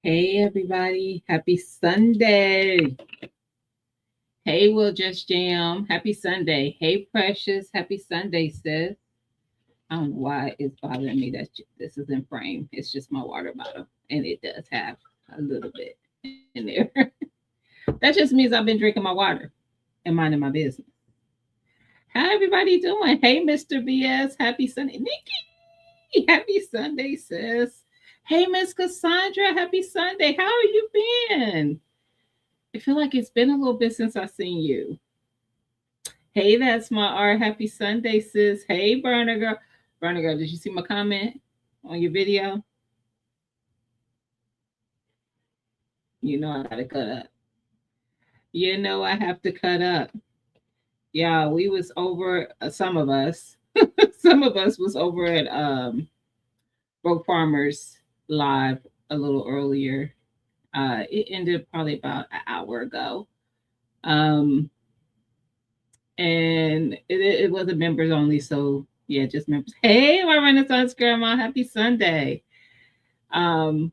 Hey everybody, happy Sunday. Hey, we'll just jam. Happy Sunday. Hey Precious, happy Sunday, sis. I don't know why it's bothering me that this is in frame. It's just my water bottle, and it does have a little bit in there. That just means I've been drinking my water and minding my business. How everybody doing? Hey, Mr. BS, happy Sunday. Nikki, happy Sunday, sis. Hey, Miss Cassandra, happy Sunday. How are you been? I feel like it's been a little bit since I've seen you. Hey, that's my R. Happy Sunday, sis. Hey, Burner Girl. Burner Girl, did you see my comment on your video? You know I gotta cut up. You know I have to cut up. Yeah, we was over. Some of us, some of us was over at Broke Farmers live a little earlier. It ended probably about an hour ago. Um, and it wasn't members only, so yeah, just members. Hey, my Renaissance grandma, happy Sunday. Um,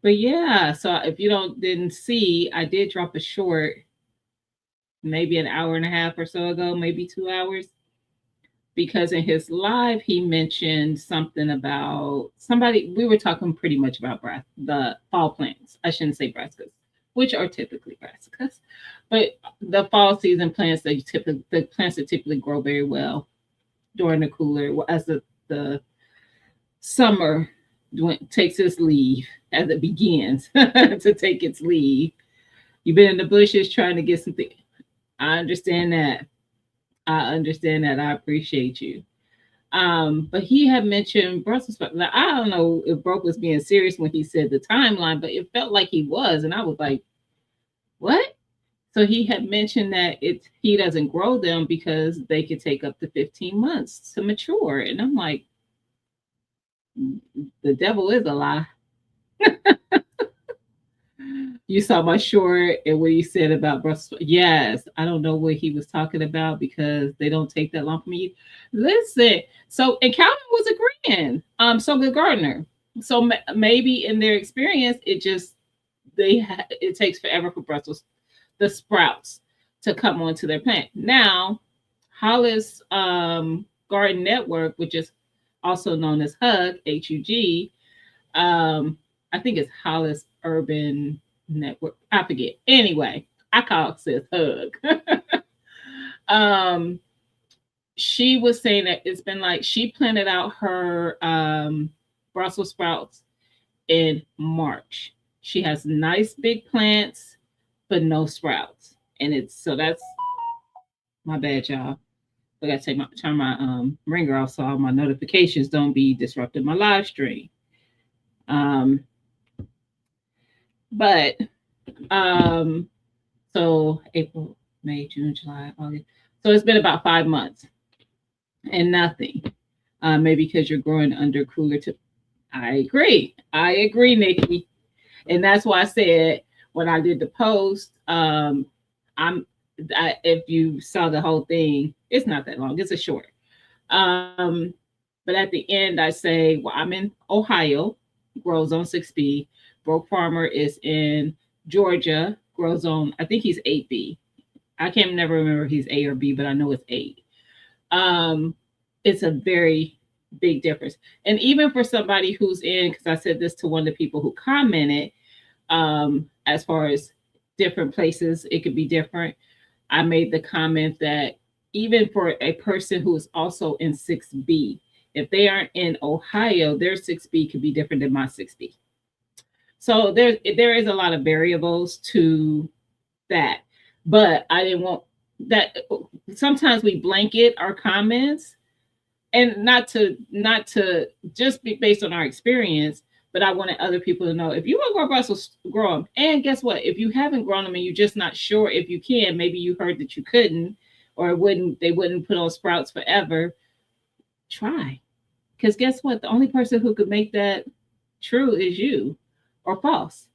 but yeah, so if you don't didn't see, I did drop a short maybe an hour and a half or so ago, maybe 2 hours, because in his live he mentioned something about somebody. We were talking pretty much about the fall plants. I shouldn't say brassicas, which are typically brassicas, but the fall season plants that the plants that typically grow very well during the cooler as the summer takes its leave, as it begins to take its leave. You've been in the bushes trying to get something. I understand that. I understand that. I appreciate you. But he had mentioned Brussels sprouts. Now, I don't know if Broke was being serious when he said the timeline, but it felt like he was, and I was like, "What?" So he had mentioned that he doesn't grow them because they could take up to 15 months to mature, and I'm like, the devil is a lie. You saw my short and what he said about Brussels. Yes, I don't know what he was talking about because they don't take that long for me. Listen, so and Calvin was agreeing. So good Gardner. So maybe in their experience, it takes forever for Brussels the sprouts to come onto their plant. Now, Hollis Garden Network, which is also known as HUG, um, I think it's Hollis Urban Network. I forget. Anyway, I call it says Hug. um, she was saying that it's been like she planted out her Brussels sprouts in March. She has nice big plants, but no sprouts. And it's so that's my bad, y'all. I gotta turn my ringer off so all my notifications don't be disrupting my live stream. Um, but Um, so April, May, June, July, August. So it's been about 5 months and nothing. Maybe because you're growing under cooler. I agree. I agree, Nikki. And that's why I said when I did the post, if you saw the whole thing, it's not that long. It's a short. Um, but at the end, I say, well, I'm in Ohio, grows on 6B. Broke Farmer is in Georgia, grows on, I think he's 8B. I can't never remember if he's A or B, but I know it's 8. Um, it's a very big difference. And even for somebody who's in, because I said this to one of the people who commented, as far as different places, it could be different. I made the comment that even for a person who is also in 6B, if they aren't in Ohio, their 6B could be different than my 6B. So there is a lot of variables to that. But I didn't want that. Sometimes we blanket our comments, and not to just be based on our experience, but I wanted other people to know if you want to grow Brussels, grow them. And guess what? If you haven't grown them and you're just not sure if you can, maybe you heard that you couldn't, or they wouldn't put on sprouts forever. Try, because guess what? The only person who could make that true is you, or false.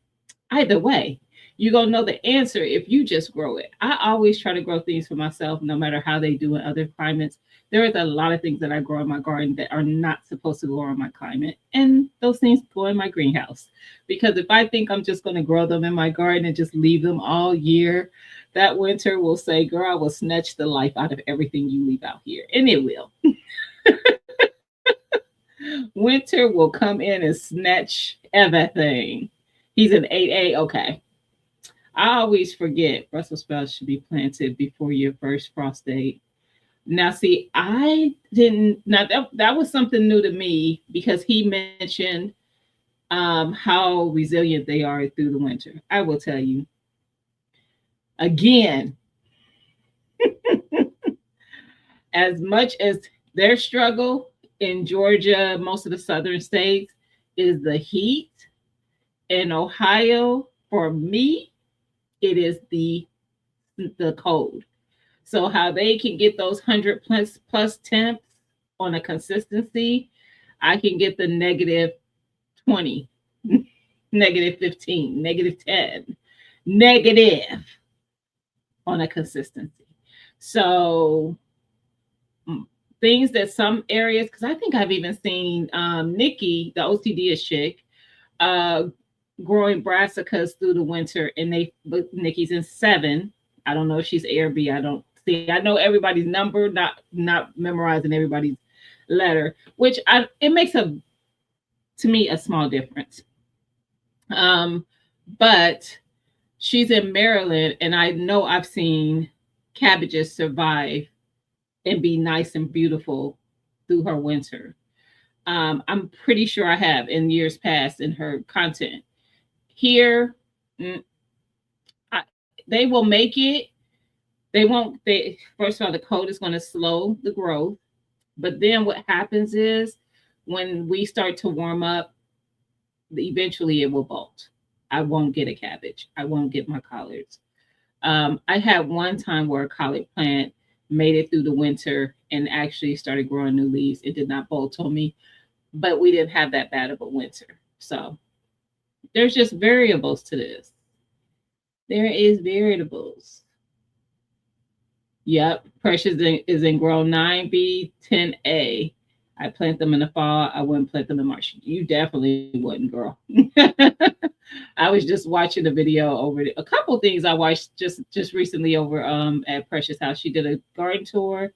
Either way, You're going to know the answer if you just grow it. I always try to grow things for myself, no matter how they do in other climates. There is a lot of things that I grow in my garden that are not supposed to grow in my climate. And those things go in my greenhouse. Because if I think I'm just going to grow them in my garden and just leave them all year, that winter will say, girl, I will snatch the life out of everything you leave out here. And it will. Winter will come in and snatch everything. He's an 8A. Okay. I always forget Brussels sprouts should be planted before your first frost date. Now, see, I didn't. Now that was something new to me because he mentioned how resilient they are through the winter. I will tell you again, as much as their struggle in Georgia, most of the southern states, is the heat. In Ohio, for me, it is the cold. So how they can get those 100 plus temps on a consistency, I can get the negative 20, negative 15, negative 10, negative on a consistency. So things that some areas, because I think I've even seen Nikki, the OCD chick, uh, growing brassicas through the winter, and Nikki's in 7. I don't know if she's A or B. I don't see. I know everybody's number, not memorizing everybody's letter, which it makes to me a small difference. But she's in Maryland, and I know I've seen cabbages survive and be nice and beautiful through her winter. I'm pretty sure I have in years past in her content. Here, they will make it. They won't. First of all, the cold is going to slow the growth, but then what happens is when we start to warm up, eventually it will bolt. I won't get a cabbage. I won't get my collards. I had one time where a collard plant made it through the winter and actually started growing new leaves. It did not bolt on me, but we didn't have that bad of a winter. So there's just variables to this. There is variables. Yep, Precious is in grow 9B, 10A. I plant them in the fall. I wouldn't plant them in March. You definitely wouldn't, girl. I was just watching a video over a couple things I watched just recently over at Precious House. She did a garden tour,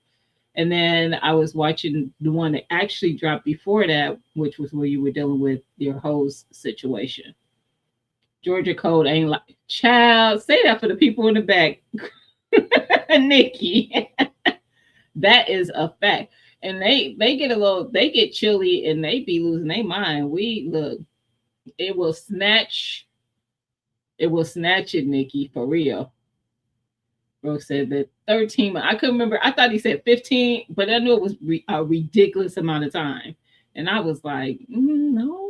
and then I was watching the one that actually dropped before that, which was where you were dealing with your hose situation. Georgia code ain't like child. Say that for the people in the back. Nikki. That is a fact. And they get chilly and they be losing their mind. It will snatch it, Nikki, for real. Bro said that 13. I couldn't remember. I thought he said 15, but I knew it was a ridiculous amount of time. And I was like, no.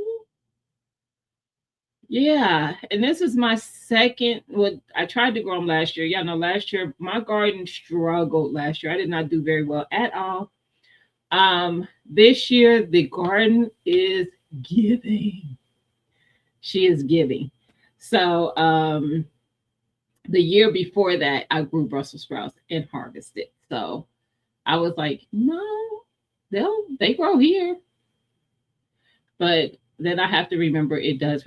Yeah, and this is my second. Well, I tried to grow them last year. Y'all know last year my garden struggled. Last year I did not do very well at all. This year the garden is giving. She is giving. So the year before that I grew Brussels sprouts and harvested. So I was like, no, they grow here. But then I have to remember it does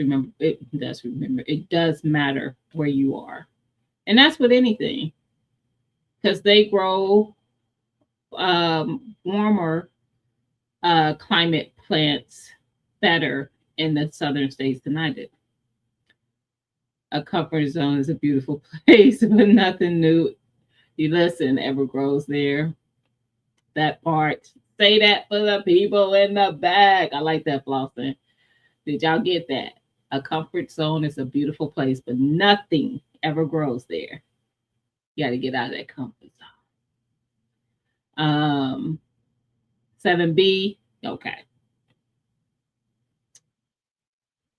matter where you are. And that's with anything. Because they grow warmer climate plants better in the southern states than I did. A comfort zone is a beautiful place, but nothing new. You listen, ever grows there. That part. Say that for the people in the back. I like that, Flossin. Did y'all get that? A comfort zone is a beautiful place, but nothing ever grows there. You got to get out of that comfort zone. 7B. Okay.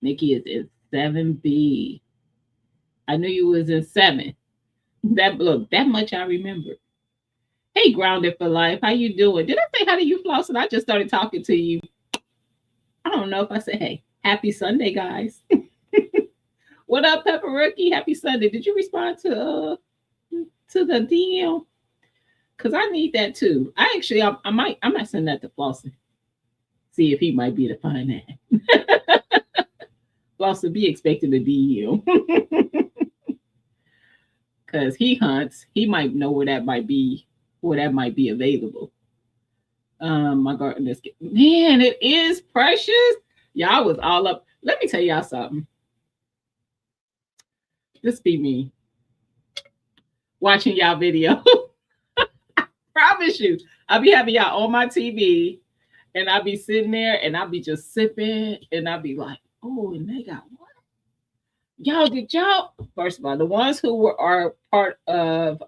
Nikki is in 7B. I knew you was in 7. That much I remember. Hey, Grounded for Life. How you doing? Did I say how do you, Flossin? I just started talking to you. I don't know if I said, hey, happy Sunday, guys. What up, Pepper Rookie? Happy Sunday. Did you respond to the DM? Cause I need that too. I might send that to Flossie. See if he might be able to find that. Flossie be expecting the DM. Cause he hunts. He might know where that might be available. My garden is man, it is precious. Y'all was all up. Let me tell y'all something. This be me watching y'all video. Promise you, I'll be having y'all on my TV, and I'll be sitting there, and I'll be just sipping, and I'll be like, "Oh, and they got what? Y'all did y'all?" First of all, the ones who are part of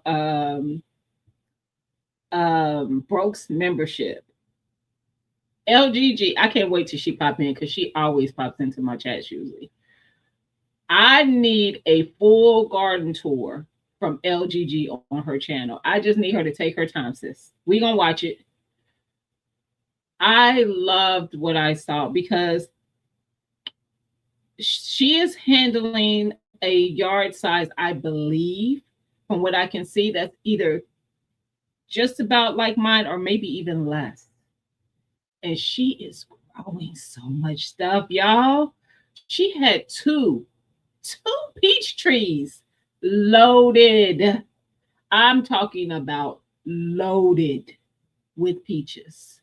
Broke's membership, LGG. I can't wait till she pop in because she always pops into my chats usually. I need a full garden tour from LGG on her channel. I just need her to take her time, sis. We gonna watch it. I loved what I saw because she is handling a yard size, I believe, from what I can see, that's either just about like mine or maybe even less. And she is growing so much stuff, y'all. She had two peach trees loaded. I'm talking about loaded with peaches.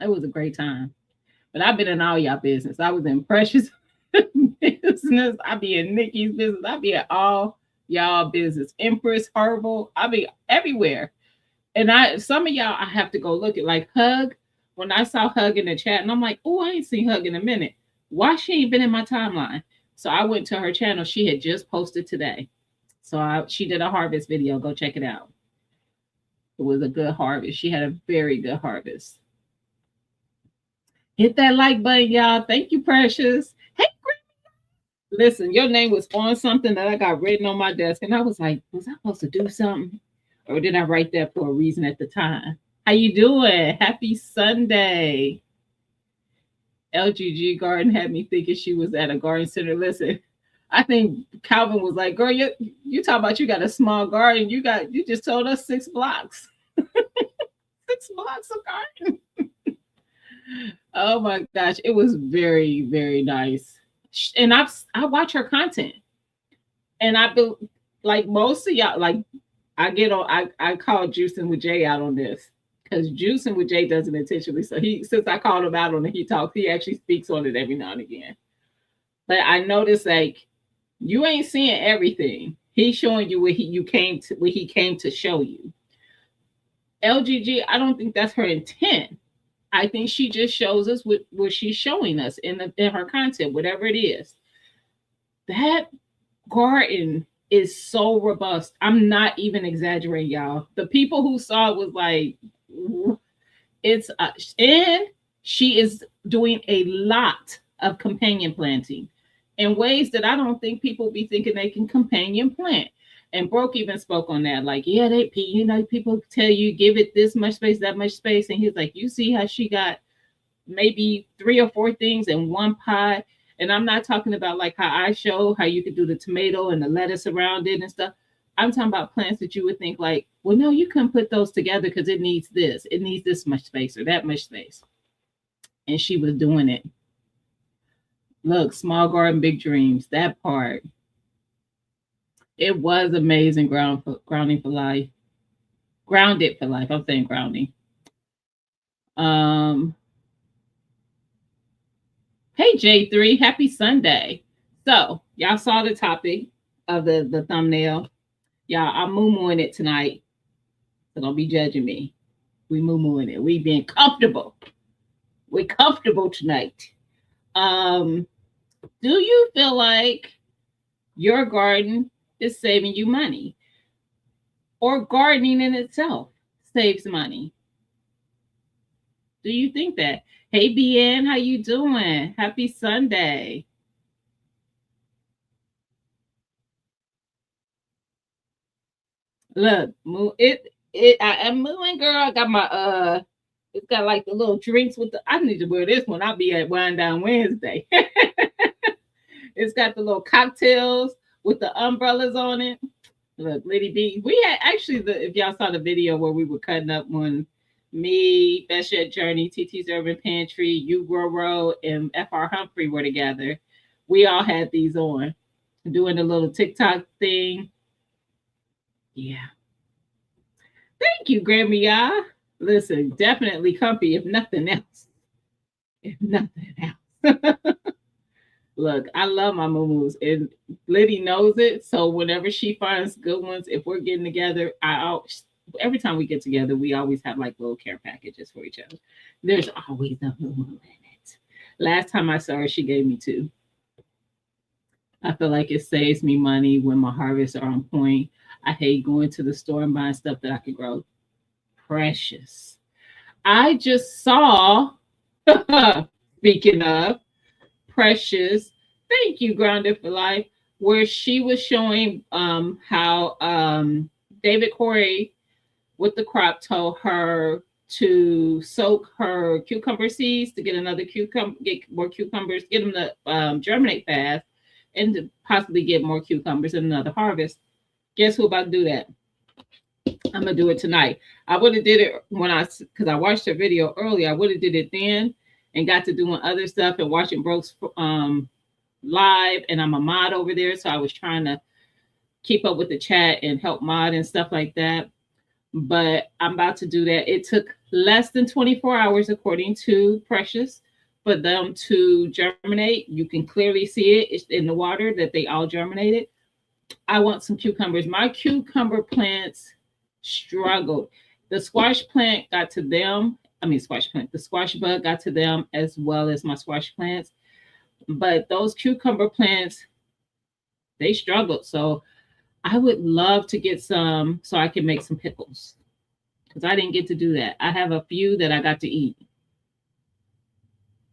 It was a great time. But I've been in all y'all business. I was in Precious business. I be in Nikki's business. I be at all y'all business. Empress Herbal. I be everywhere. And some of y'all I have to go look at like Hug. When I saw Hug in the chat, and I'm like, oh, I ain't seen Hug in a minute. Why she ain't been in my timeline? So I went to her channel. She had just posted today. So she did a harvest video. Go check it out. It was a good harvest. She had a very good harvest. Hit that like button, y'all. Thank you, Precious. Hey, listen, your name was on something that I got written on my desk, and I was like, was I supposed to do something? Or did I write that for a reason at the time? How you doing? Happy Sunday. LGG Garden had me thinking she was at a garden center. Listen, I think Calvin was like, girl, you talk about you got a small garden. You just told us 6 blocks. 6 blocks of garden. Oh my gosh, it was very, very nice. And I watch her content. And I feel like most of y'all, like I call Juicing with Jay out on this. Because Juicing with Jay does it intentionally. So since I called him out on it, he talks, he actually speaks on it every now and again. But I noticed like you ain't seeing everything. He's showing you what he came to show you. LGG, I don't think that's her intent. I think she just shows us what she's showing us in her content, whatever it is. That garden is so robust. I'm not even exaggerating, y'all. The people who saw it was like, it's and she is doing a lot of companion planting in ways that I don't think people be thinking they can companion plant. And Broke even spoke on that, like, yeah, people tell you give it this much space, that much space, and he's like, you see how she got maybe 3 or 4 things in one pot. And I'm not talking about like how I show how you could do the tomato and the lettuce around it and stuff. I'm talking about plants that you would think like, well, no, you couldn't put those together because it needs this much space or that much space. And she was doing it. Look, small garden, big dreams. That part. It was amazing grounding for life. Grounded for life. I'm saying grounding. Hey, J3, happy Sunday. So, y'all saw the topic of the thumbnail. Y'all, I'm moo-mooing it tonight. So don't be judging me. We moo-mooing it. We being comfortable. We're comfortable tonight. Do you feel like your garden is saving you money? Or gardening in itself saves money? Do you think that? Hey, BN, how you doing? Happy Sunday. Look, I'm moving, girl. I got my it's got like the little drinks with I need to wear this one. I'll be at Wind Down Wednesday. It's got the little cocktails with the umbrellas on it. Look, Lady B. We had actually if y'all saw the video where we were cutting up when me, Best Jet Journey, TT's Urban Pantry, You Grow Road, and FR Humphrey were together. We all had these on, doing a little TikTok thing. Yeah. Thank you, Grammy. Yeah. Listen, definitely comfy, if nothing else. If nothing else. Look, I love my moo and Liddy knows it. So whenever she finds good ones, if we're getting together, every time we get together, we always have like little care packages for each other. There's always a moo in it. Last time I saw her, she gave me two. I feel like it saves me money when my harvests are on point. I hate going to the store and buying stuff that I could grow. Precious. I just saw, speaking of, Precious, thank you, Grounded for Life, where she was showing how David Corey with the crop told her to soak her cucumber seeds to get another cucumber, get more cucumbers, get them to germinate fast, and to possibly get more cucumbers in another harvest. Guess who about to do that? I'm gonna do it tonight. I would have did it because I watched her video earlier. I would have did it then and got to doing other stuff and watching Brooks live. And I'm a mod over there, so I was trying to keep up with the chat and help mod and stuff like that. But I'm about to do that. It took less than 24 hours, according to Precious, for them to germinate. You can clearly see it. It's in the water that they all germinated. I want some cucumbers. My cucumber plants struggled. The squash plant got to them. The squash bug got to them as well as my squash plants. But those cucumber plants, they struggled. So I would love to get some so I can make some pickles, because I didn't get to do that. I have a few that I got to eat.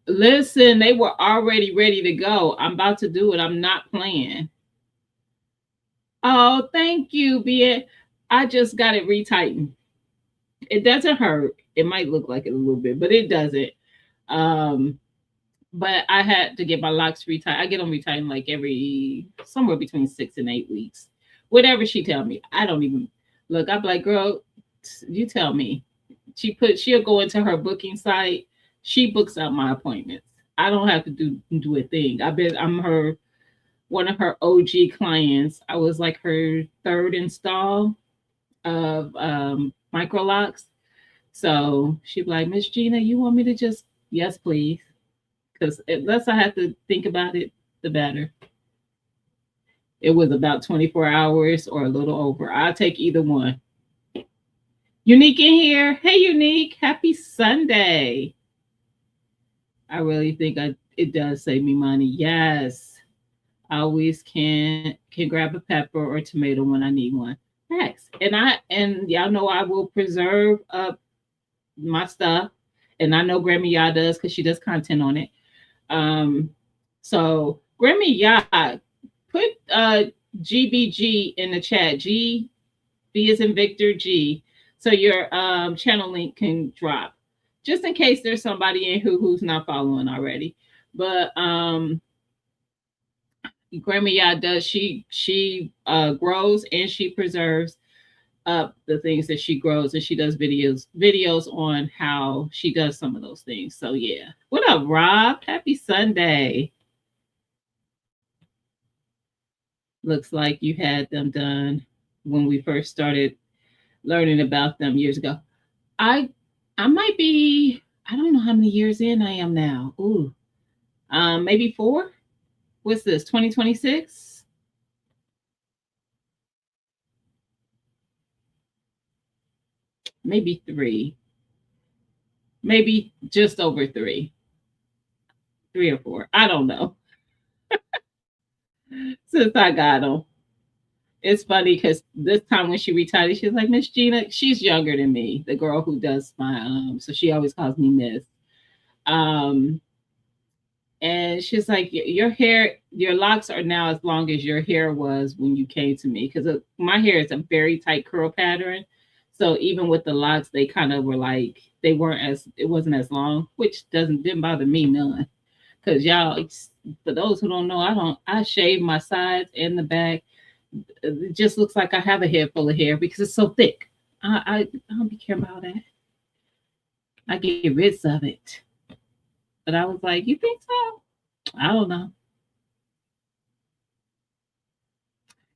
Listen, they were already ready to go. I'm about to do it. I'm not playing. Oh, thank you, Bia. I just got it retightened. It doesn't hurt. It might look like it a little bit, but it doesn't. But I had to get my locks retightened. I get them retightened like somewhere between 6 and 8 weeks. Whatever she tell me. I don't even look. I'm like, girl, you tell me. She'll go into her booking site. She books out my appointments. I don't have to do a thing. I'm one of her OG clients. I was like her third install of micro locks. So she'd be like, Miss Gina, you want me to just, yes, please. Because the less I have to think about it, the better. It was about 24 hours or a little over. I'll take either one. Unique in here. Hey, Unique. Happy Sunday. I really think it does save me money. Yes. I always can grab a pepper or tomato when I need one. Thanks. And y'all know I will preserve up my stuff. And I know Grammy Ya does because she does content on it. So Grammy Ya, put GBG in the chat. G B is in Victor G. So your channel link can drop. Just in case there's somebody in who's not following already. But Grammy Ya does, she grows and she preserves up the things that she grows, and she does videos on how she does some of those things. So yeah. What up, Rob? Happy Sunday. Looks like you had them done when we first started learning about them years ago. I might be, I don't know how many years in I am now. Ooh. Maybe 4. What's this? 2026? Maybe 3. Maybe just over 3. 3 or 4. I don't know. Since I got them. It's funny because this time when she retired, she's like, Miss Gina, she's younger than me, the girl who does my so she always calls me Miss. And she's like, your hair, your locks are now as long as your hair was when you came to me, because my hair is a very tight curl pattern. So even with the locks, they kind of were like, it wasn't as long, which didn't bother me none. Cause y'all, for those who don't know, I shave my sides and the back. It just looks like I have a head full of hair because it's so thick. I don't be caring about that. I get rid of it. But I was like, you think so? I don't know.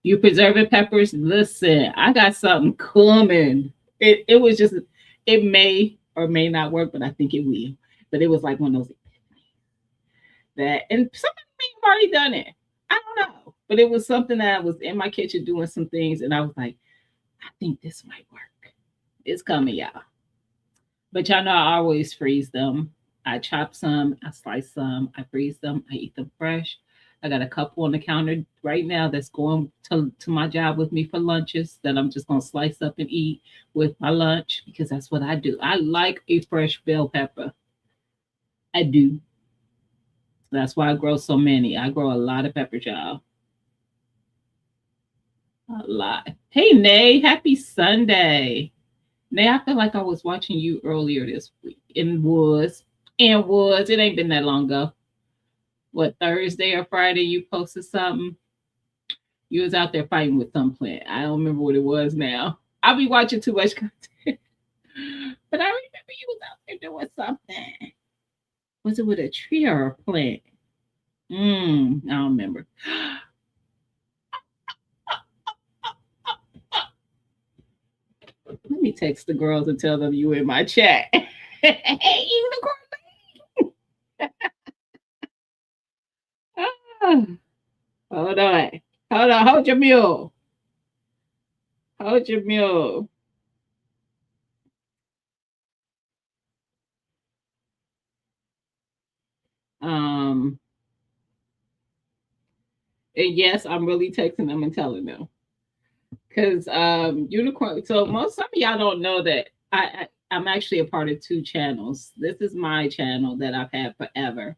You preserving peppers? Listen, I got something coming. It was just it may or may not work, but I think it will. But it was like one of those that, and somebody may have already done it. I don't know, but it was something that I was in my kitchen doing some things, and I was like, I think this might work. It's coming, y'all. But y'all know I always freeze them. I chop some, I slice some, I freeze them, I eat them fresh. I got a couple on the counter right now that's going to my job with me for lunches that I'm just gonna slice up and eat with my lunch because that's what I do. I like a fresh bell pepper. I do. That's why I grow so many. I grow a lot of peppers, y'all. A lot. Hey, Nay, happy Sunday. Nay, I feel like I was watching you earlier this week in Woods. In Woods, it ain't been that long ago. What, Thursday or Friday you posted something? You was out there fighting with some plant. I don't remember what it was now. I'll be watching too much content. But I remember you was out there doing something. Was it with a tree or a plant? I don't remember. Let me text the girls and tell them you in my chat. Hey, unicorn. Ah, hold on. Hold on. Hold your mule. Hold your mule. Um, and yes, I'm really texting them and telling them. Because unicorn, so most some of y'all don't know that I'm actually a part of two channels. This is my channel that I've had forever,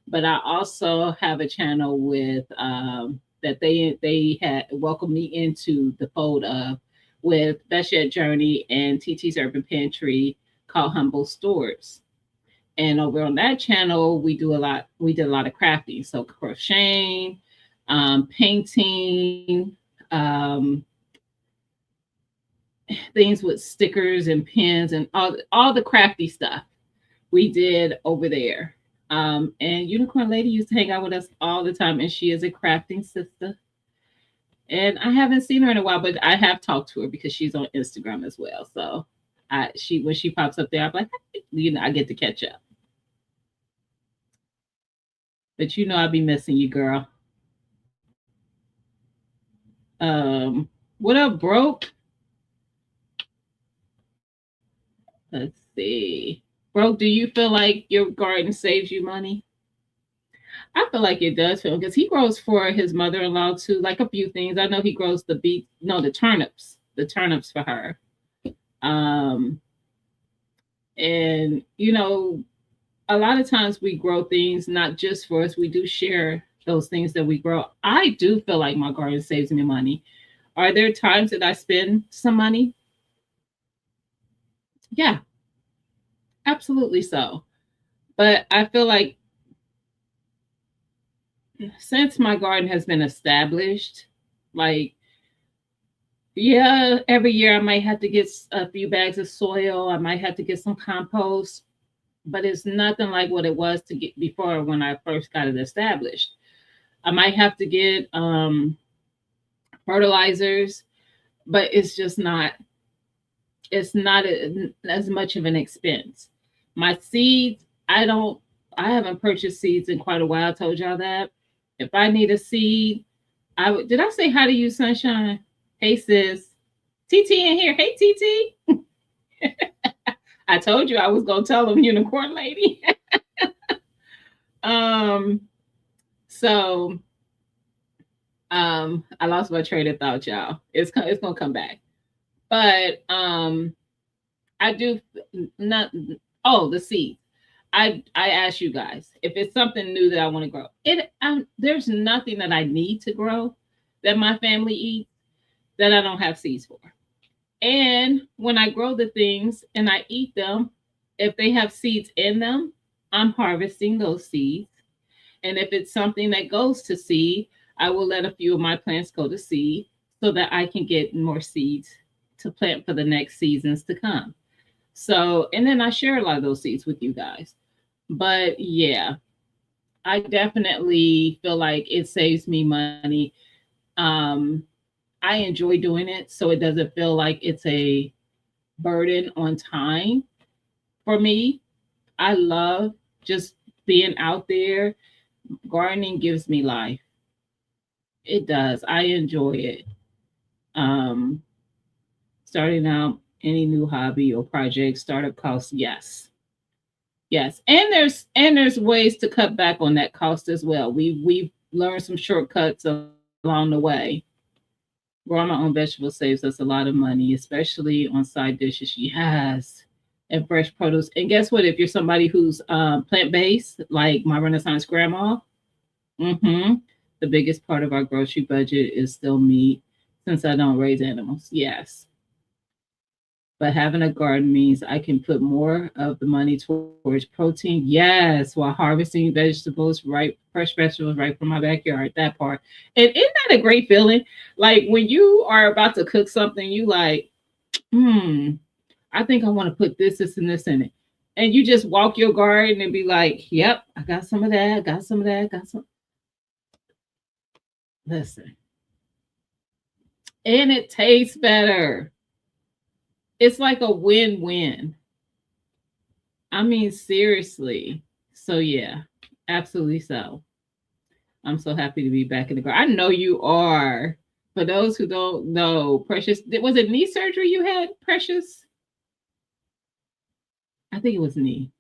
but I also have a channel with that they had welcomed me into the fold of with Best Yet Journey and TT's Urban Pantry called Humble Stores. And over on that channel, we did a lot of crafting, so crocheting, painting, um, things with stickers and pins and all the crafty stuff we did over there. And Unicorn Lady used to hang out with us all the time, and she is a crafting sister. And I haven't seen her in a while, but I have talked to her because she's on Instagram as well. So she when she pops up there, I'm like, I get to catch up. But I'll be missing you, girl. What up, broke? Let's see. Bro, do you feel like your garden saves you money? I feel like it does feel because he grows for his mother-in-law too, like a few things. I know he grows the turnips for her. Um, and a lot of times we grow things not just for us. We do share those things that we grow. I do feel like my garden saves me money. Are there times that I spend some money? Yeah, absolutely so. But I feel like since my garden has been established, like, yeah, every year I might have to get a few bags of soil. I might have to get some compost, but it's nothing like what it was to get before when I first got it established. I might have to get fertilizers, but it's not as much of an expense. My seeds, I haven't purchased seeds in quite a while. I told y'all that. If I need a seed, did I say hi to you, Sunshine? Hey sis. TT in here. Hey TT. I told you I was gonna tell them unicorn lady. um so I lost my train of thought, y'all. It's gonna come back. But I do not. Oh, the seeds. I ask you guys if it's something new that I want to grow. There's nothing that I need to grow that my family eats that I don't have seeds for. And when I grow the things and I eat them, if they have seeds in them, I'm harvesting those seeds. And if it's something that goes to seed, I will let a few of my plants go to seed so that I can get more seeds to plant for the next seasons to come. So, and then I share a lot of those seeds with you guys. But yeah, I definitely feel like it saves me money. Um, I enjoy doing it, so it doesn't feel like it's a burden on time for me. I love just being out there. Gardening gives me life. It does. I enjoy it. Um, Starting out any new hobby or project, startup costs, yes. Yes. And there's ways to cut back on that cost as well. We've learned some shortcuts along the way. Growing my own vegetables saves us a lot of money, especially on side dishes. Yes. And fresh produce. And guess what? If you're somebody who's plant based, like my Renaissance grandma, hmm the biggest part of our grocery budget is still meat since I don't raise animals. Yes. But having a garden means I can put more of the money towards protein. Yes, while harvesting vegetables, right, fresh vegetables right from my backyard. That part. And isn't that a great feeling? Like when you are about to cook something, you like, hmm, I think I want to put this, and this in it. And you just walk your garden and be like, yep, I got some of that, got some of that, got some. Listen, and it tastes better. It's like a win-win. I mean, seriously. So yeah, absolutely so. I'm so happy to be back in the garden. I know you are. For those who don't know, Precious, was it knee surgery you had, Precious? I think it was knee,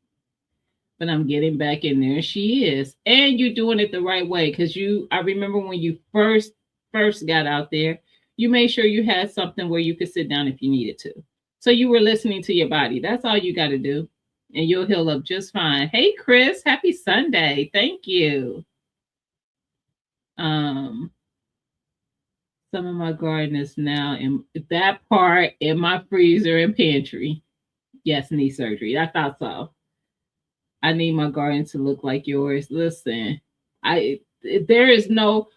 but I'm getting back in there. She is, and you're doing it the right way because you. I remember when you first got out there, you made sure you had something where you could sit down if you needed to. So you were listening to your body. That's all you got to do, and you'll heal up just fine. Hey, Chris, happy Sunday. Thank you. Um, some of my garden is now in that part in my freezer and pantry. Yes, knee surgery. I thought so. I need my garden to look like yours. Listen, I there is no.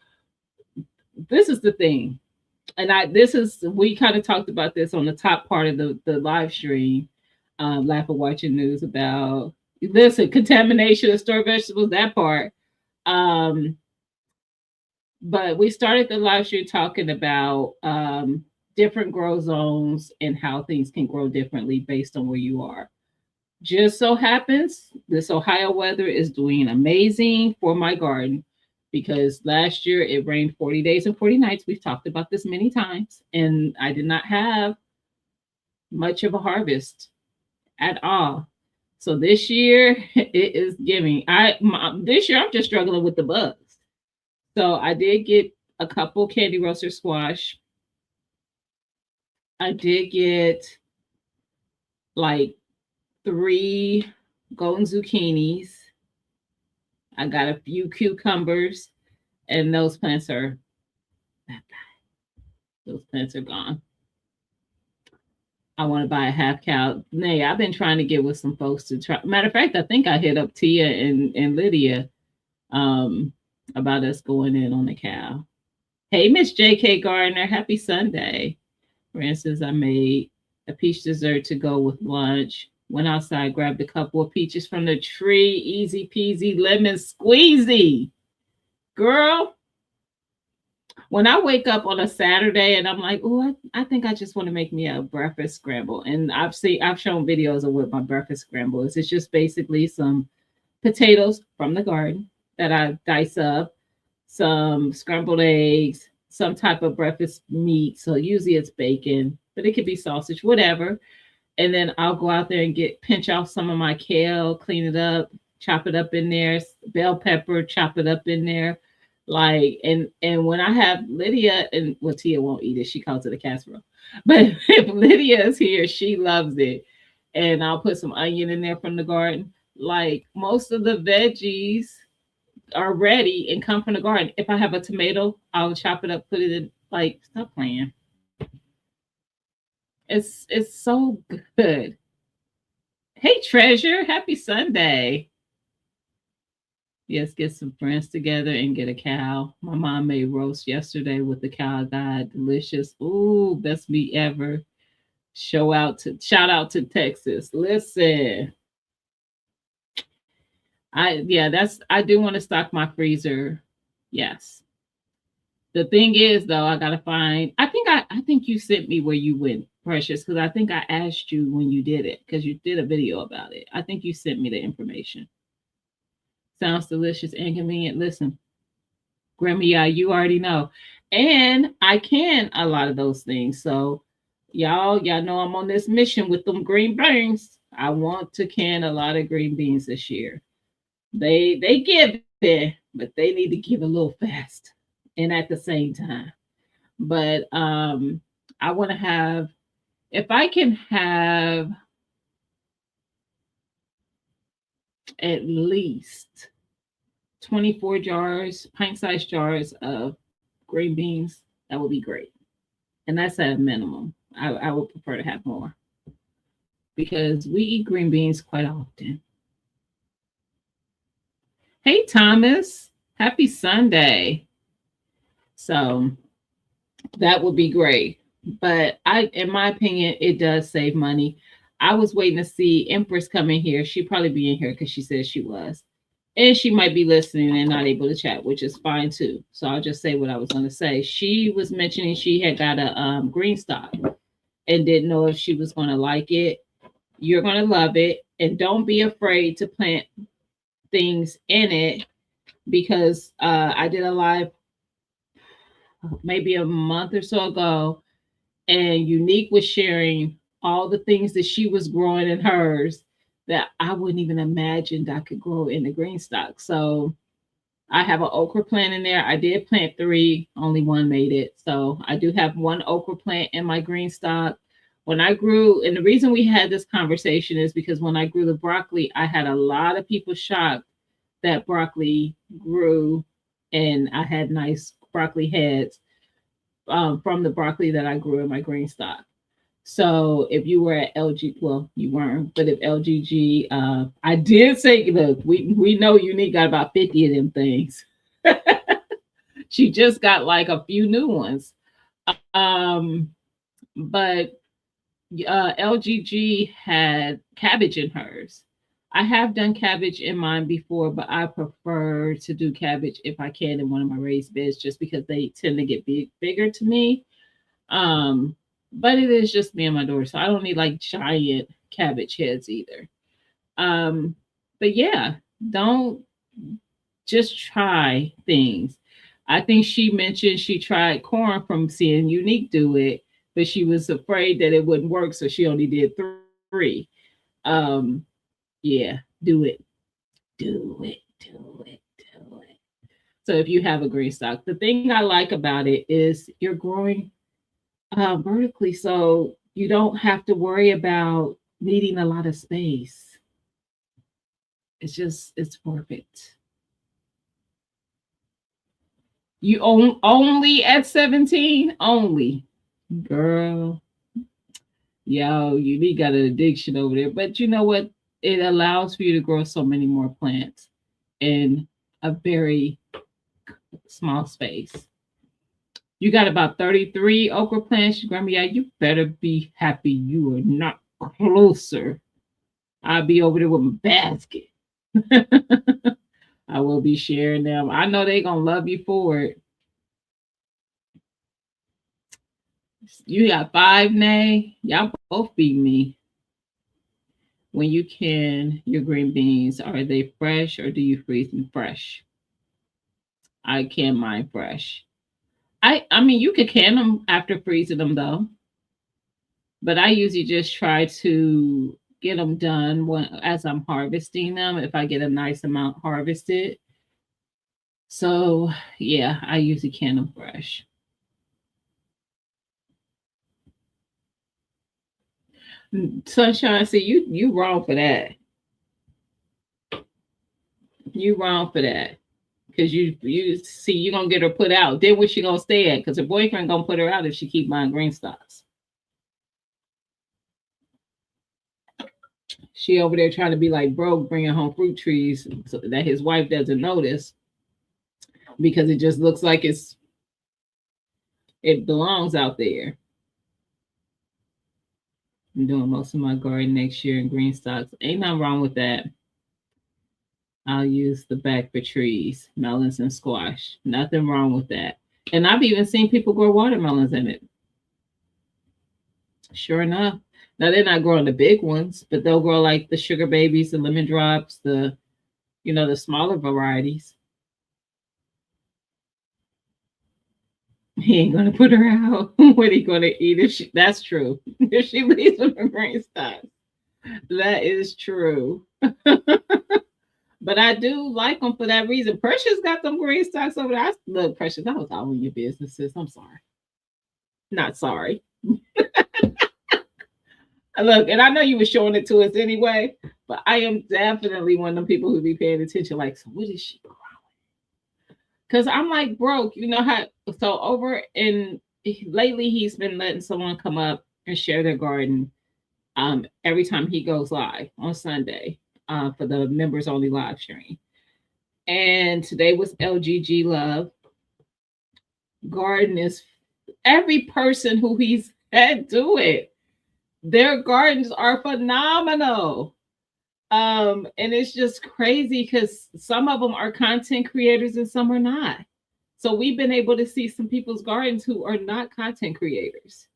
This is the thing, and I this is we kind of talked about this on the top part of the live stream. Laugh at watching news about listen contamination of store vegetables. That part. Um, but we started the live stream talking about different grow zones and how things can grow differently based on where you are. Just so happens this Ohio weather is doing amazing for my garden because last year it rained 40 days and 40 nights. We've talked about this many times, and I did not have much of a harvest at all. So this year it is giving. This year I'm just struggling with the bugs. So I did get a couple candy roaster squash. I did get like three golden zucchinis. I got a few cucumbers, and those plants are gone. I want to buy a half cow. Nay, I've been trying to get with some folks to try. Matter of fact, I think I hit up Tia and Lydia um, about us going in on a cow. Hey, Miss J.K. Gardner, happy Sunday. For instance, I made a peach dessert to go with lunch. Went outside, grabbed a couple of peaches from the tree. Easy peasy, lemon squeezy. Girl, when I wake up on a Saturday and I'm like, oh, I think I just want to make me a breakfast scramble. And I've shown videos of what my breakfast scramble is. It's just basically some potatoes from the garden that I dice up, some scrambled eggs, some type of breakfast meat. So usually it's bacon, but it could be sausage, whatever. And then I'll go out there and pinch off some of my kale, clean it up, chop it up in there, bell pepper, chop it up in there. Like and when I have Lydia and well Tia won't eat it, she calls it a casserole. But if Lydia is here, she loves it. And I'll put some onion in there from the garden. Like most of the veggies are ready and come from the garden. If I have a tomato, I'll chop it up, put it in. Like, stop playing. It's so good. Hey Treasure, happy Sunday. Yes, get some friends together and get a cow. My mom made roast yesterday with the cow. God, delicious. Ooh, best meat ever. Shout out to Texas. Listen, I do want to stock my freezer. Yes. The thing is though, I gotta find I think you sent me where you went, Precious, because I think I asked you when you did it, because you did a video about it. I think you sent me the information. Sounds delicious and convenient. Listen, Grammy, yeah, you already know. And I can a lot of those things. So y'all know I'm on this mission with them green beans. I want to can a lot of green beans this year. They give it, but they need to give a little fast and at the same time. But I want to have, if I can have at least 24 jars, pint-sized jars of green beans, that would be great. And that's at a minimum. I would prefer to have more because we eat green beans quite often. Hey, Thomas, happy Sunday. So that would be great. But in my opinion, it does save money. I was waiting to see Empress come in here. She'd probably be in here because she said she was. And she might be listening and not able to chat, which is fine too. So I'll just say what I was going to say. She was mentioning she had got a green stock and didn't know if she was going to like it. You're going to love it. And don't be afraid to plant things in it because I did a live maybe a month or so ago, and Unique was sharing all the things that she was growing in hers that I wouldn't even imagine that could grow in the green stock. So I have an okra plant in there. I did plant three, only one made it. So I do have one okra plant in my green stock. When I grew, and the reason we had this conversation is because when I grew the broccoli, I had a lot of people shocked that broccoli grew and I had nice broccoli heads from the broccoli that I grew in my green stock. So if you were at LG, well, you weren't, but if LGG, I did say, look, we know Unique got about 50 of them things. She just got like a few new ones. Um, but LGG had cabbage in hers. I have done cabbage in mine before, but I prefer to do cabbage if I can in one of my raised beds just because they tend to get bigger to me. Um, but it is just me and my daughter, so I don't need like giant cabbage heads either. Um, but yeah, don't just try things. I think she mentioned she tried corn from seeing Unique do it, but she was afraid that it wouldn't work, so she only did three. Um, yeah, do it, do it, do it, do it. So if you have a green stock, the thing I like about it is you're growing vertically, so you don't have to worry about needing a lot of space. It's perfect. You own only at 17? Only. Girl, yo, you got an addiction over there. But you know what? It allows for you to grow so many more plants in a very small space. You got about 33 okra plants, Grandma. Yeah, you better be happy you are not closer. I'll be over there with my basket. I will be sharing them. I know they gonna love you for it. You got five, Nay. Y'all both beat me. When you can your green beans, are they fresh or do you freeze them fresh? I can mine fresh. I mean you could can them after freezing them though, but I usually just try to get them done as I'm harvesting them. If I get a nice amount harvested, so yeah, I usually can them fresh. Sunshine, see you wrong for that. You wrong for that. Cause you see you gonna get her put out. Then where she gonna stay at? Cause her boyfriend gonna put her out if she keep buying green stocks. She over there trying to be like broke, bringing home fruit trees so that his wife doesn't notice because it just looks like it belongs out there. I'm doing most of my garden next year in green stocks. Ain't nothing wrong with that. I'll use the back for trees, melons and squash. Nothing wrong with that. And I've even seen people grow watermelons in it. Sure enough. Now they're not growing the big ones, but they'll grow like the sugar babies, the lemon drops, the smaller varieties. He ain't gonna put her out. What he gonna eat if she? That's true. If she leaves him for green stocks, that is true. But I do like them for that reason. Precious got them green stocks over there. Look, Precious, that was all in your businesses. I'm sorry. Not sorry. Look, and I know you were showing it to us anyway, but I am definitely one of them people who be paying attention. Like, so what is she growing? Because I'm like broke. You know how? So over in lately, he's been letting someone come up and share their garden. Every time he goes live on Sunday, for the members only live stream. And today was LGG Love. Garden is every person who he's had do it. Their gardens are phenomenal. And it's just crazy because some of them are content creators and some are not. So we've been able to see some people's gardens who are not content creators.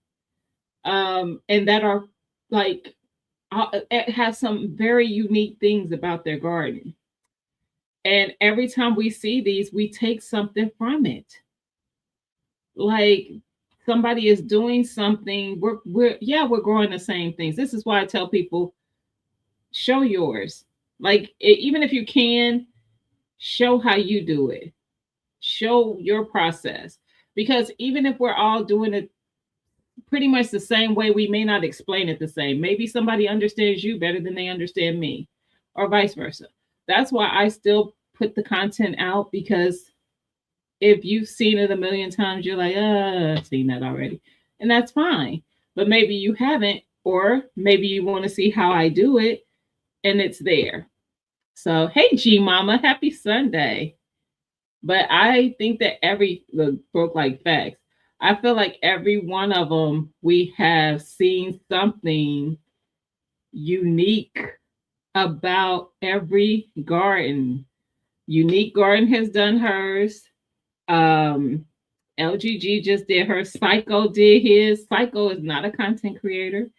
And that are like it has some very unique things about their garden. And every time we see these, we take something from it. Like somebody is doing something. We're growing the same things. This is why I tell people, show yours. Like even if you can, show how you do it. Show your process. Because even if we're all doing it pretty much the same way, we may not explain it the same. Maybe somebody understands you better than they understand me, or vice versa. That's why I still put the content out, because if you've seen it a million times, you're like, I've seen that already. And that's fine. But maybe you haven't, or maybe you want to see how I do it, and it's there. So, hey, G Mama, happy Sunday. But I think that every the book like facts, I feel like every one of them, we have seen something unique about every garden. Unique Garden has done hers. Um, LGG just did her. Psycho did his. Psycho is not a content creator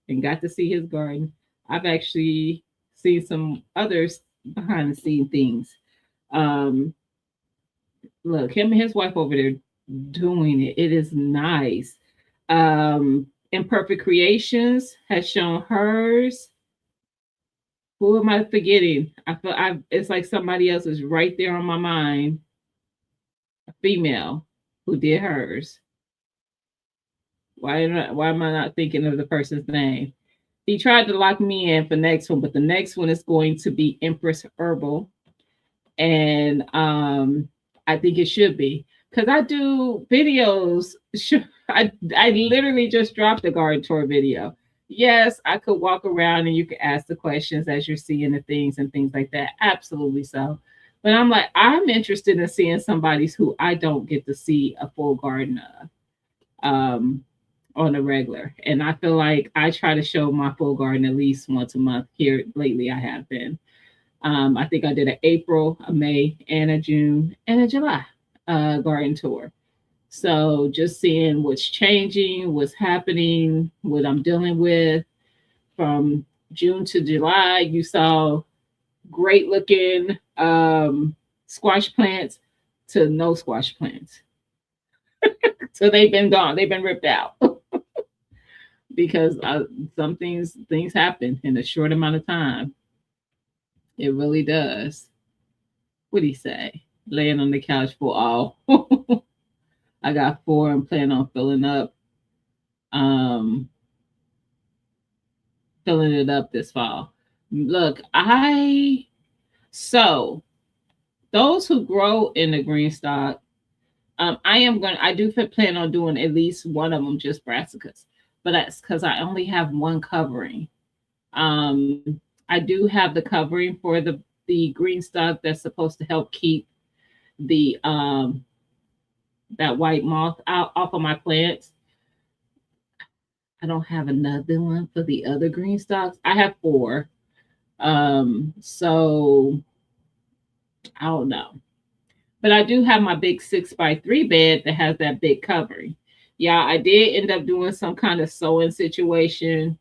and got to see his garden. I've actually seen some others behind the scene things. Um, Look, him and his wife over there doing it. It is nice. Imperfect Creations has shown hers. Who am I forgetting? I feel it's like somebody else is right there on my mind. A female who did hers. Why am I not thinking of the person's name? He tried to lock me in for next one, but the next one is going to be Empress Herbal. And I think it should be, because I do videos. I literally just dropped a garden tour video. Yes, I could walk around and you could ask the questions as you're seeing the things and things like that. Absolutely so. But I'm like, I'm interested in seeing somebody's who I don't get to see a full garden of on a regular. And I feel like I try to show my full garden at least once a month. Here lately, I have been. I think I did an April, a May, and a June, and a July garden tour. So just seeing what's changing, what's happening, what I'm dealing with. From June to July, you saw great looking squash plants to no squash plants. So they've been gone. They've been ripped out because some things happen in a short amount of time. It really does. What do you say? Laying on the couch for all. I got 4 and plan on um filling it up this fall. Look, so those who grow in the green stock, I do plan on doing at least one of them just brassicas, but that's because I only have one covering. I do have the covering for the green stock that's supposed to help keep the that white moth out off of my plants. I don't have another one for the other green stalks. I have four. So I don't know. But I do have my big 6x3 bed that has that big covering. Yeah, I did end up doing some kind of sewing situation.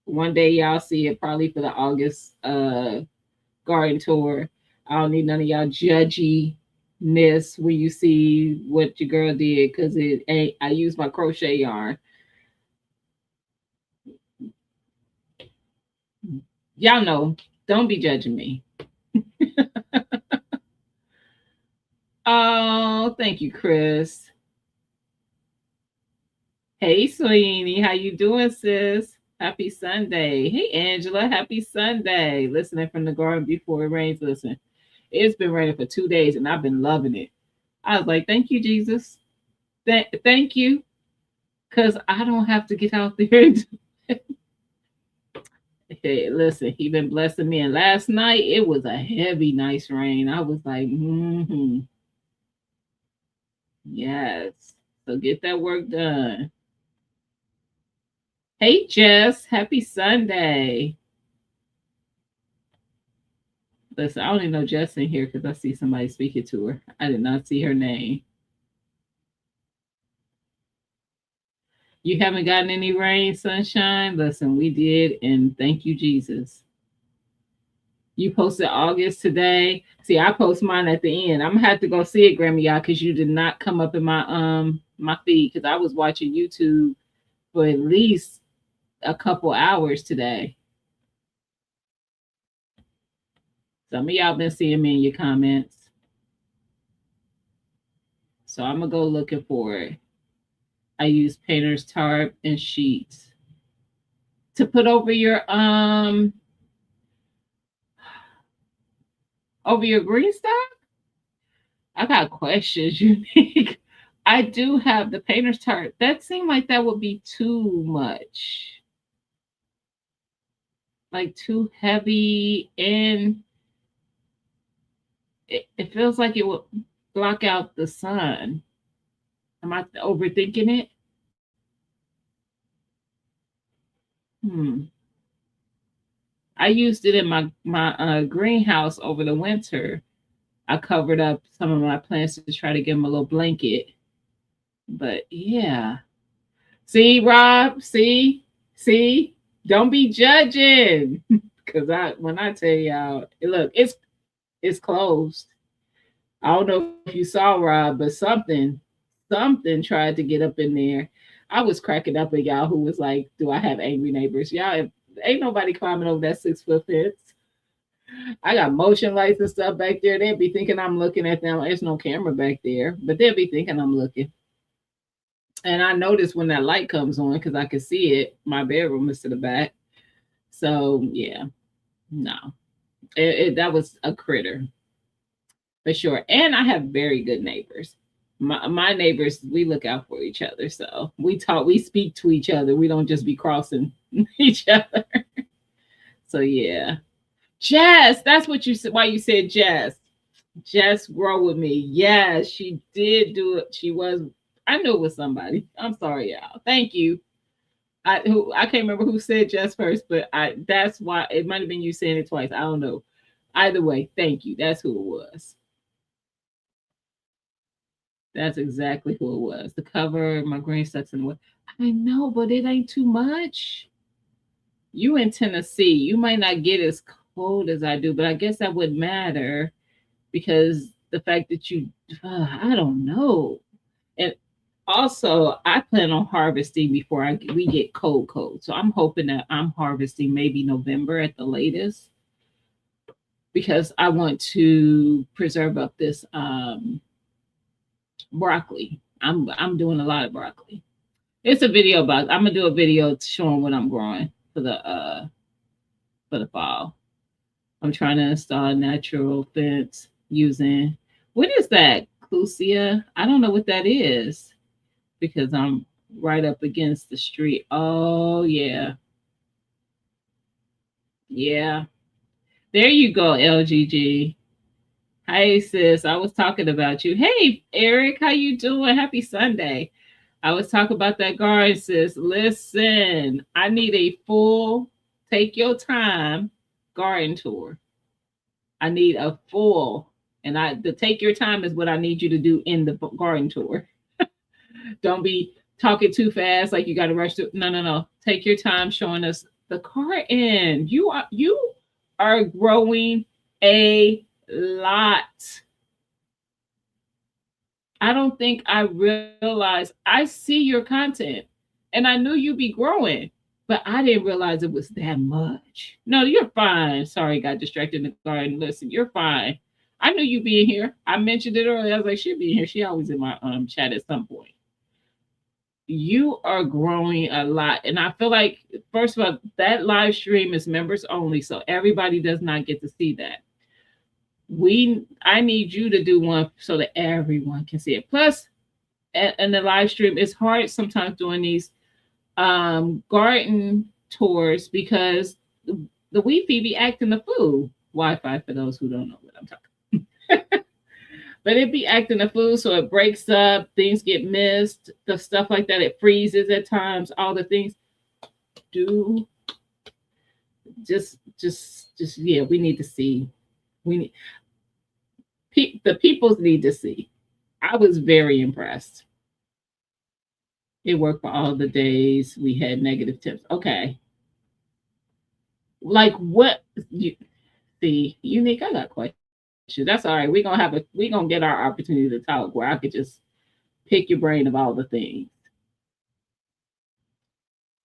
One day y'all see it probably for the August garden tour. I don't need none of y'all judginess when you see what your girl did because it ain't I use my crochet yarn. Y'all know, don't be judging me. Oh, thank you, Chris. Hey, Sweeney, how you doing, sis? Happy Sunday. Hey, Angela, happy Sunday. Listening from the garden before it rains. Listen, it's been raining for 2 days, and I've been loving it. I was like, thank you, Jesus. Thank you, because I don't have to get out there and do it. Hey, listen, he been blessing me. And last night, it was a heavy, nice rain. I was like, yes. So get that work done. Hey, Jess, happy Sunday. Listen, I only know Jess in here because I see somebody speaking to her. I did not see her name. You haven't gotten any rain, sunshine? Listen, we did, and thank you, Jesus. You posted August today. See, I post mine at the end. I'm gonna have to go see it, Grammy, y'all, because you did not come up in my feed because I was watching YouTube for at least a couple hours today. Some of y'all been seeing me in your comments. So I'm gonna go looking for it. I use painter's tarp and sheets to put over your green stuff. I got questions, Unique. I do have the painter's tarp. That seemed like that would be too much, like too heavy, and it feels like it would block out the sun. Am I overthinking it? Hmm. I used it in my greenhouse over the winter. I covered up some of my plants to try to give them a little blanket. But yeah. See, Rob, see, don't be judging. Cause when I tell y'all, look, it's closed. I don't know if you saw Rob, but something tried to get up in there. I was cracking up at y'all who was like, do I have angry neighbors? Y'all ain't nobody climbing over that 6 foot fence. I got motion lights and stuff back there. They'd be thinking I'm looking at them. There's no camera back there, but they'll be thinking I'm looking. And I noticed when that light comes on because I could see it. My bedroom is to the back. So yeah, no, that was a critter for sure. And I have very good neighbors. My neighbors, we look out for each other. So we talk, we speak to each other. We don't just be crossing each other. So yeah, Jess, that's what you said. Why you said Jess? Jess grow with me. Yes, she did do it. She was. I knew it was somebody. I'm sorry, y'all. Thank you. I can't remember who said Jess first, but that's why it might have been you saying it twice. I don't know. Either way, thank you. That's who it was. That's exactly who it was. The cover, my green sets and what I know, but it ain't too much. You in Tennessee, you might not get as cold as I do, but I guess that would matter because the fact that I don't know. And also, I plan on harvesting before we get cold. So I'm hoping that I'm harvesting maybe November at the latest because I want to preserve up this broccoli. I'm doing a lot of broccoli. It's a video about. I'm gonna do a video showing what I'm growing for the fall. I'm trying to install a natural fence using what is that? Clusia? I don't know what that is because I'm right up against the street. Oh yeah. Yeah. There you go, LGG. Hey sis, I was talking about you. Hey Eric, how you doing? Happy Sunday. I was talking about that garden, sis. Listen, I need a full take your time garden tour. I need a full, and the take your time is what I need you to do in the garden tour. Don't be talking too fast like you got to rush to. No, no, no. Take your time showing us the garden. You are growing a lot. I don't think I realized I see your content and I knew you'd be growing, but I didn't realize it was that much. No, you're fine. Sorry, got distracted in the garden. Listen, you're fine. I knew you being here. I mentioned it earlier. I was like, she'll be here. She always in my chat at some point. You are growing a lot. And I feel like, first of all, that live stream is members only. So everybody does not get to see that. I need you to do one so that everyone can see it. Plus, and the live stream, it's hard sometimes doing these garden tours because the Wi-Fi be acting the fool. Wi-Fi for those who don't know what I'm talking. But it be acting a fool, so it breaks up, things get missed, the stuff like that. It freezes at times. All the things do just yeah. We need to see. We need the peoples need to see. I was very impressed. It worked for all the days we had negative tips. Okay, like what you see, unique. I got questions. That's all right. We gonna get our opportunity to talk where I could just pick your brain of all the things.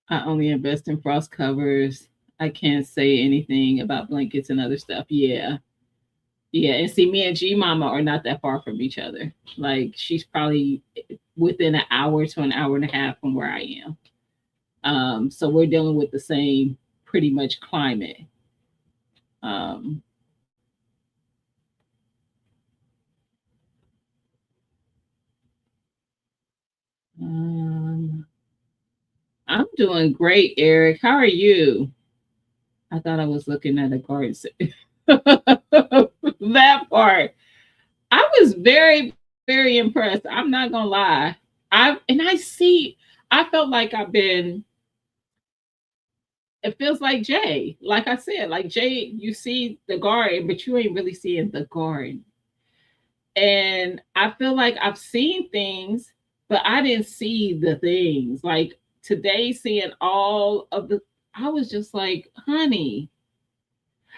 I only invest in frost covers. I can't say anything about blankets and other stuff. Yeah. Yeah. And see, me and G Mama are not that far from each other. Like, she's probably within an hour to an hour and a half from where I am. So we're dealing with the same pretty much climate. Um, um, I'm doing great, Eric. How are you? I thought I was looking at a garden. That part. I was very, very impressed. I'm not gonna lie. I see. I felt like I've been. It feels like Jay. Like I said, like Jay, you see the garden, but you ain't really seeing the garden. And I feel like I've seen things, but I didn't see the things. Like today, seeing all of the, I was just like, honey,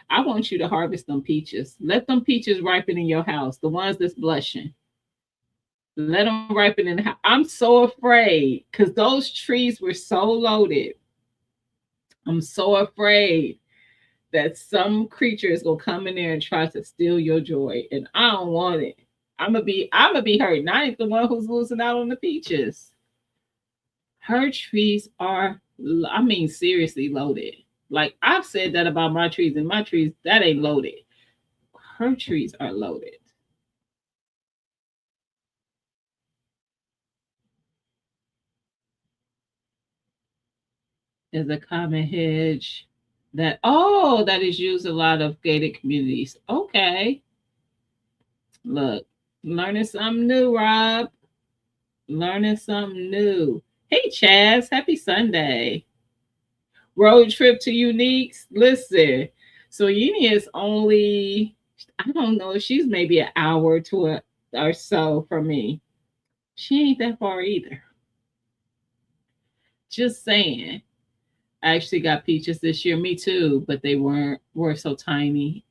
I want you to harvest them peaches. Let them peaches ripen in your house, the ones that's blushing. Let them ripen in the house. I'm so afraid because those trees were so loaded. I'm so afraid that some creature is gonna come in there and try to steal your joy, and I don't want it. I'm gonna be hurt. And I ain't the one who's losing out on the peaches. Her trees are, I mean, seriously loaded. Like I've said that about my trees, and my trees that ain't loaded. Her trees are loaded. Is a common hedge that is used a lot of gated communities. Okay, look, learning something new, Rob. Learning something new. Hey, Chaz, happy Sunday. Road trip to Uniques. Listen, so Uni is only, I don't know, she's maybe an hour to or so from me. She ain't that far either. Just saying. I actually got peaches this year. Me too, but they were so tiny,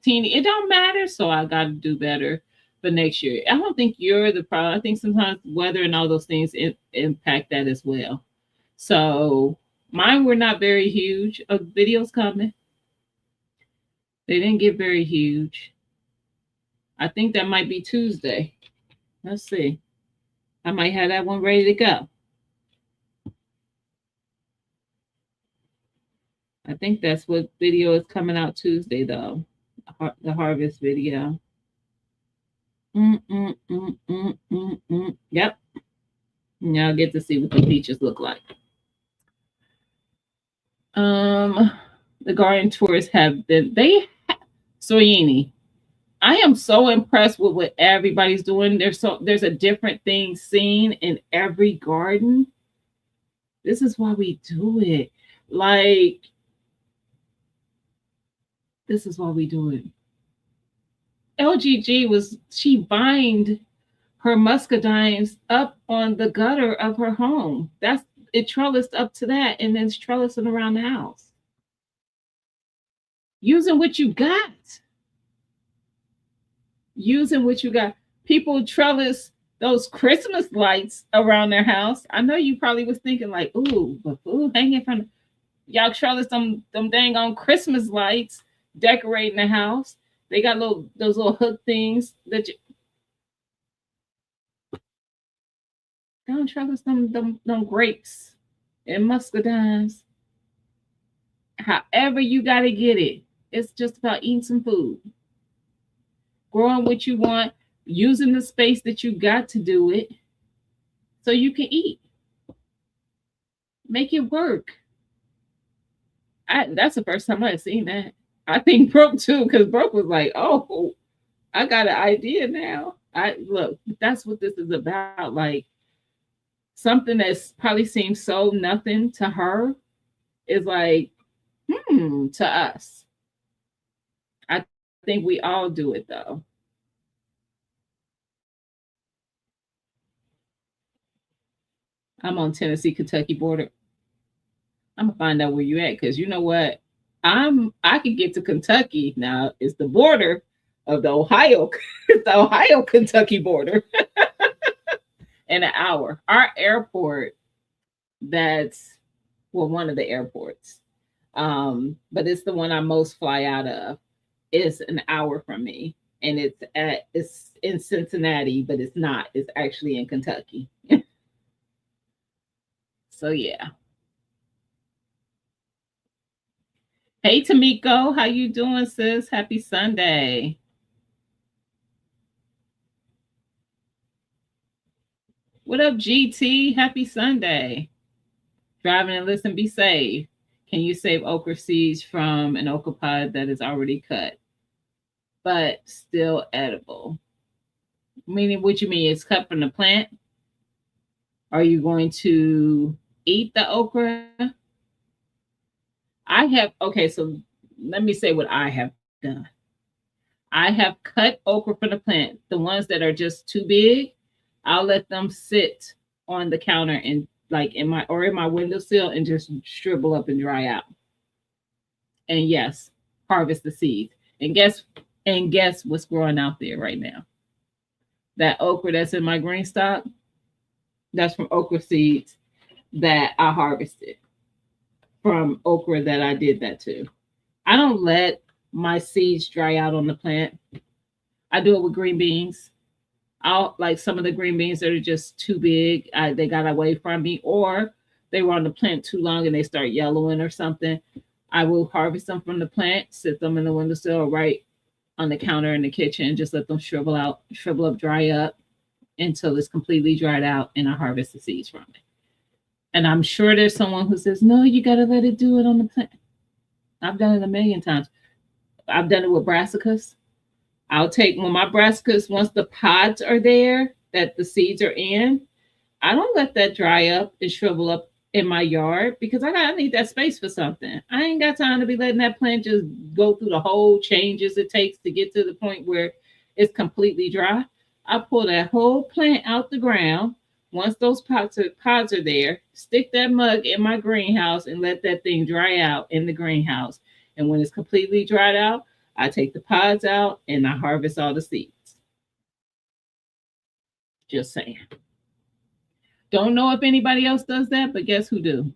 teeny. It don't matter. So I got to do better for next year. I don't think you're the problem. I think sometimes weather and all those things impact that as well. So mine were not very huge. Videos coming. They didn't get very huge. I think that might be Tuesday. Let's see. I might have that one ready to go. I think that's what video is coming out Tuesday, though. The harvest video. Yep. Now get to see what the peaches look like. Um, The garden tours have been Soyini. I am so impressed with what everybody's doing. There's a different thing seen in every garden. This is why we do it. Like, this is why we do it. LGG was she bind her muscadines up on the gutter of her home. That's it trellised up to that, and then it's trellising around the house. Using what you got. Using what you got. People trellis those Christmas lights around their house. I know you probably was thinking like, ooh, but ooh, hanging from y'all trellis them dang on Christmas lights decorating the house. They got those little hook things that you don't trellis them grapes and muscadines. However you gotta get it. It's just about eating some food. Growing what you want, using the space that you got to do it so you can eat. Make it work. That's the first time I've seen that. I think Brooke too, because Brooke was like, "Oh, I got an idea now." I look, that's what this is about. Like something that's probably seems so nothing to her is like, to us. I think we all do it though. I'm on Tennessee Kentucky border. I'm gonna find out where you at because you know what? I can get to Kentucky now. It's the border of the Ohio, the Ohio Kentucky border in an hour. Our airport, that's well, one of the airports, but it's the one I most fly out of. Is an hour from me, and it's in Cincinnati, but it's not. It's actually in Kentucky. So yeah. Hey Tamiko, how you doing, sis? Happy Sunday. What up, GT? Happy Sunday. Driving and listen, be safe. Can you save okra seeds from an okra pod that is already cut, but still edible? Meaning, what you mean? It's cut from the plant? Are you going to eat the okra? I have, okay, so let me say what I have done. I have cut okra from the plant. The ones that are just too big, I'll let them sit on the counter and like in my windowsill and just shrivel up and dry out. And yes, harvest the seeds. And guess what's growing out there right now? That okra that's in my green stock, that's from okra seeds that I harvested from okra that I did that to. I don't let my seeds dry out on the plant. I do it with green beans. I'll like some of the green beans that are just too big. They got away from me, or they were on the plant too long and they start yellowing or something. I will harvest them from the plant, sit them in the windowsill right on the counter in the kitchen, just let them shrivel up, dry up until it's completely dried out, and I harvest the seeds from it. And I'm sure there's someone who says, no, you got to let it do it on the plant. I've done it a million times. I've done it with brassicas. I'll take when my brassicas, once the pods are there, that the seeds are in, I don't let that dry up and shrivel up in my yard because I need that space for something. I ain't got time to be letting that plant just go through the whole changes it takes to get to the point where it's completely dry. I pull that whole plant out the ground. Once those pods are there, stick that mug in my greenhouse and let that thing dry out in the greenhouse. And when it's completely dried out, I take the pods out and I harvest all the seeds. Just saying. Don't know if anybody else does that, but guess who do?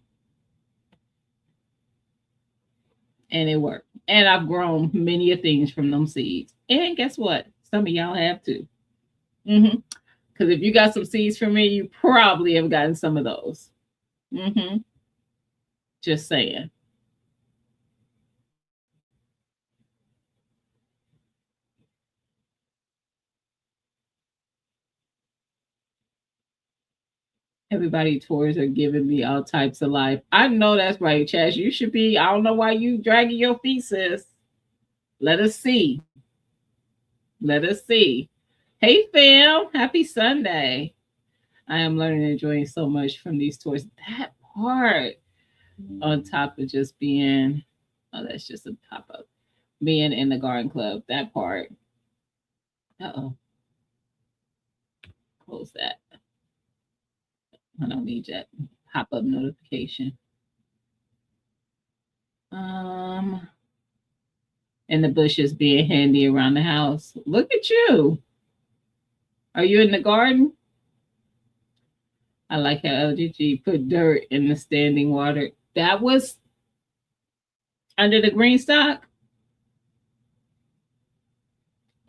And it worked. And I've grown many of things from them seeds. And guess what? Some of y'all have too. Because if you got some seeds from me, you probably have gotten some of those. Just saying. Everybody tours are giving me all types of life. I know that's right, Chaz. You should be. I don't know why you dragging your feet, sis. Let us see. Let us see. Hey, fam. Happy Sunday. I am learning and enjoying so much from these tours. That part, on top of just being, oh, that's just a pop up, being in the garden club. That part. Uh oh. Close that. I don't need that pop up notification. Um, and the bushes being handy around the house. Look at you. Are you in the garden? I like how LGG put dirt in the standing water. That was under the green stock.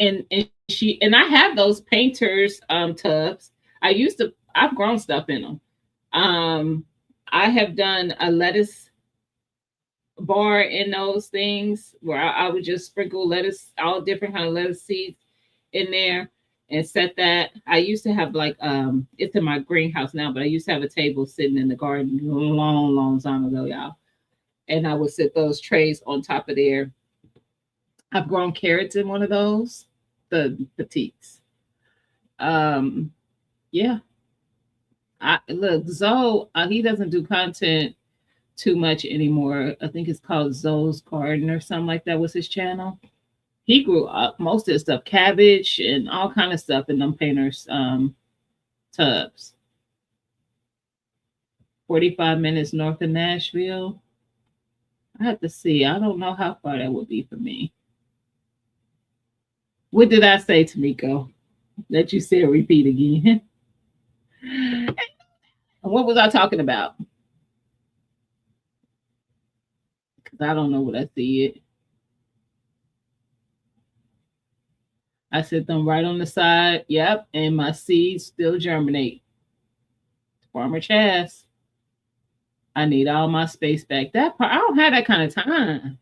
And she and I have those painters tubs. I've grown stuff in them. Um I have done a lettuce bar in those things where I would just sprinkle lettuce, all different kind of lettuce seeds in there and set that. I used to have like it's in my greenhouse now, but I used to have a table sitting in the garden long, long time ago, y'all. And I would set those trays on top of there. I've grown carrots in one of those, the petites. Um, yeah. I look, Zoe, he doesn't do content too much anymore. I think it's called Zoe's Garden or something like that was his channel. He grew up most of his stuff, cabbage and all kind of stuff in them painters tubs. 45 minutes north of Nashville. I have to see. I don't know how far that would be for me. What did I say, Tamiko? That you said repeat again. What was I talking about? Because I don't know what I see it. I set them right on the side. Yep. And my seeds still germinate. Farmer Chaz. I need all my space back. That part, I don't have that kind of time.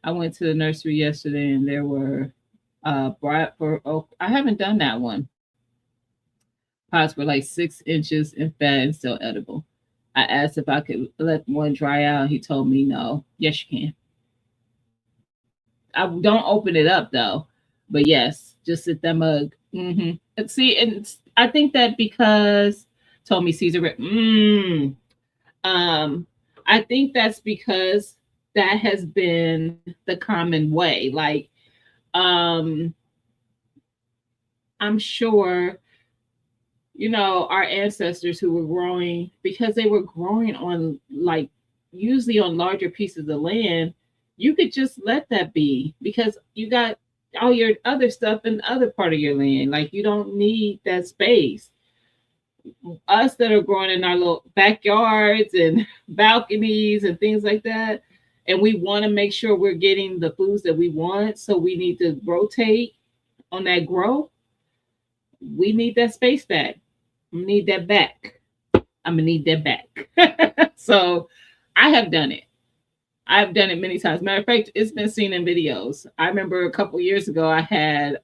I went to the nursery yesterday and there were Bradford oak. I haven't done that one. Pots were like 6 inches and fat and still edible. I asked if I could let one dry out. He told me no. Yes, you can. I don't open it up though. But yes, just sit that mug. And see, and I think that because told me Caesar. I think that's because that has been the common way. Like, I'm sure, our ancestors who were growing, because they were growing on like usually on larger pieces of land, you could just let that be because you got all your other stuff in the other part of your land. Like, you don't need that space. Us that are growing in our little backyards and balconies and things like that, and we want to make sure we're getting the foods that we want, so we need to rotate on that grow. We need that space back. We need that back. I'm gonna need that back. So I have done it. I've done it many times. Matter of fact, it's been seen in videos. I remember a couple years ago I had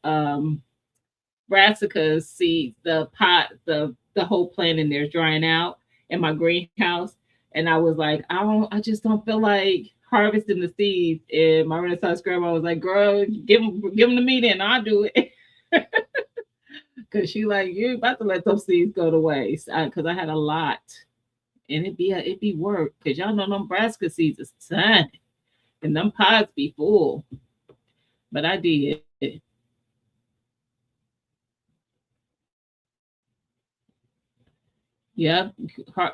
brassicas seeds, the pot, the whole plant in there drying out in my greenhouse. And I was like, I just don't feel like harvesting the seeds. And my Renaissance grandma was like, girl, give them to me then, I'll do it. Cause she like, you're about to let those seeds go to waste. Cause I had a lot. And it'd be work. Cause y'all know them brassica seeds is tiny. And them pods be full. But I did. Yeah,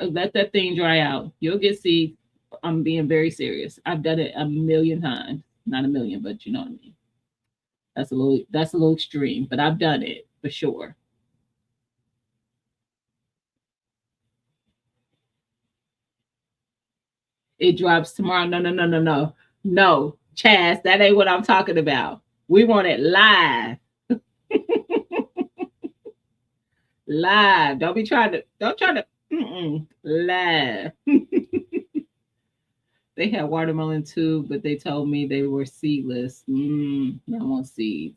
let that thing dry out. You'll get seeds. I'm being very serious. I've done it a million times. Not a million, but you know what I mean. That's a little extreme, but I've done it for sure. It drops tomorrow. No, no, no, no, no. No, Chaz, that ain't what I'm talking about. We want it live. Live. Don't try to live. They had watermelon too, but they told me they were seedless. I want seeds.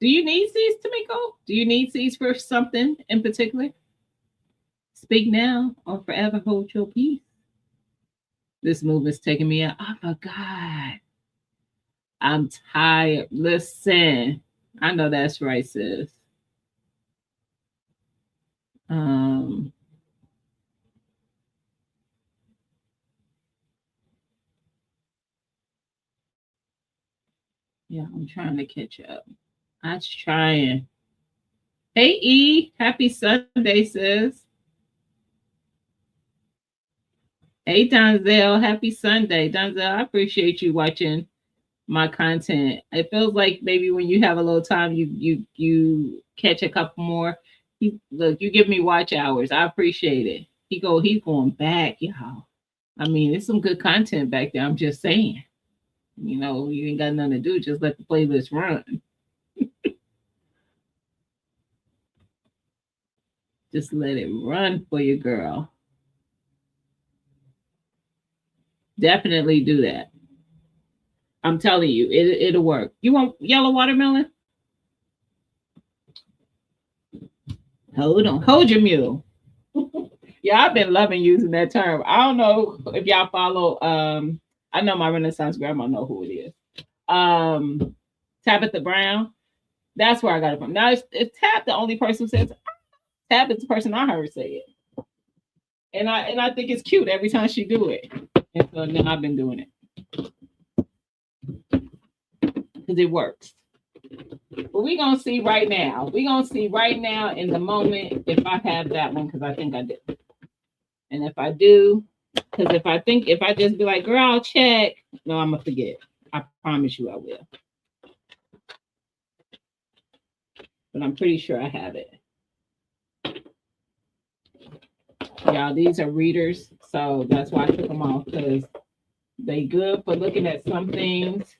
Do you need seeds, Tamiko? Do you need seeds for something in particular? Speak now or forever hold your peace. This move is taking me out. I forgot. I'm tired. Listen, I know that's right, sis. Um, yeah, I'm trying to catch up. I'm trying. Hey E, happy Sunday, sis. Hey Donzel, happy Sunday. Donzel, I appreciate you watching my content. It feels like maybe when you have a little time, you catch a couple more. Look, you give me watch hours. I appreciate it. He's going back, y'all. I mean, it's some good content back there. I'm just saying. You ain't got nothing to do. Just let the playlist run. Just let it run for you, girl. Definitely do that. I'm telling you, it'll work. You want yellow watermelon? Hold on. Hold your mule. Yeah, I've been loving using that term. I don't know if y'all follow I know my Renaissance grandma know who it is. Tabitha Brown. That's where I got it from. Now it's Tab the only person who says Tab is the person I heard say it. And I think it's cute every time she do it. And so now I've been doing it. Because it works. But we're gonna see right now. We're gonna see right now in the moment if I have that one because I think I did. And if I do, because if I just be like, girl, I'll check, no, I'm gonna forget. I promise you I will. But I'm pretty sure I have it. Y'all, these are readers, so that's why I took them off because they good for looking at some things.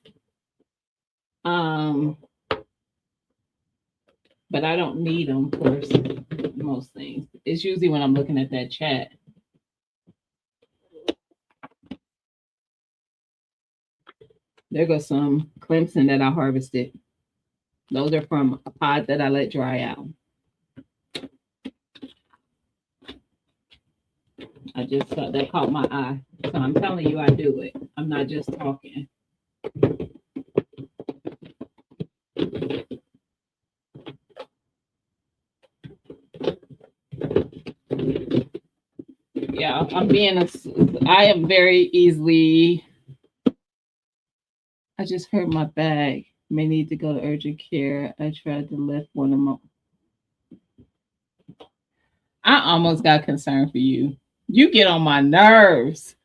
But I don't need them for most things. It's usually when I'm looking at that chat. There goes some Clemson that I harvested. Those are from a pod that I let dry out. I just thought that caught my eye. So I'm telling you, I do it. I'm not just talking. Yeah, I am very easily. I just hurt my back. May need to go to urgent care. I tried to lift one of my. I almost got concerned for you. You get on my nerves.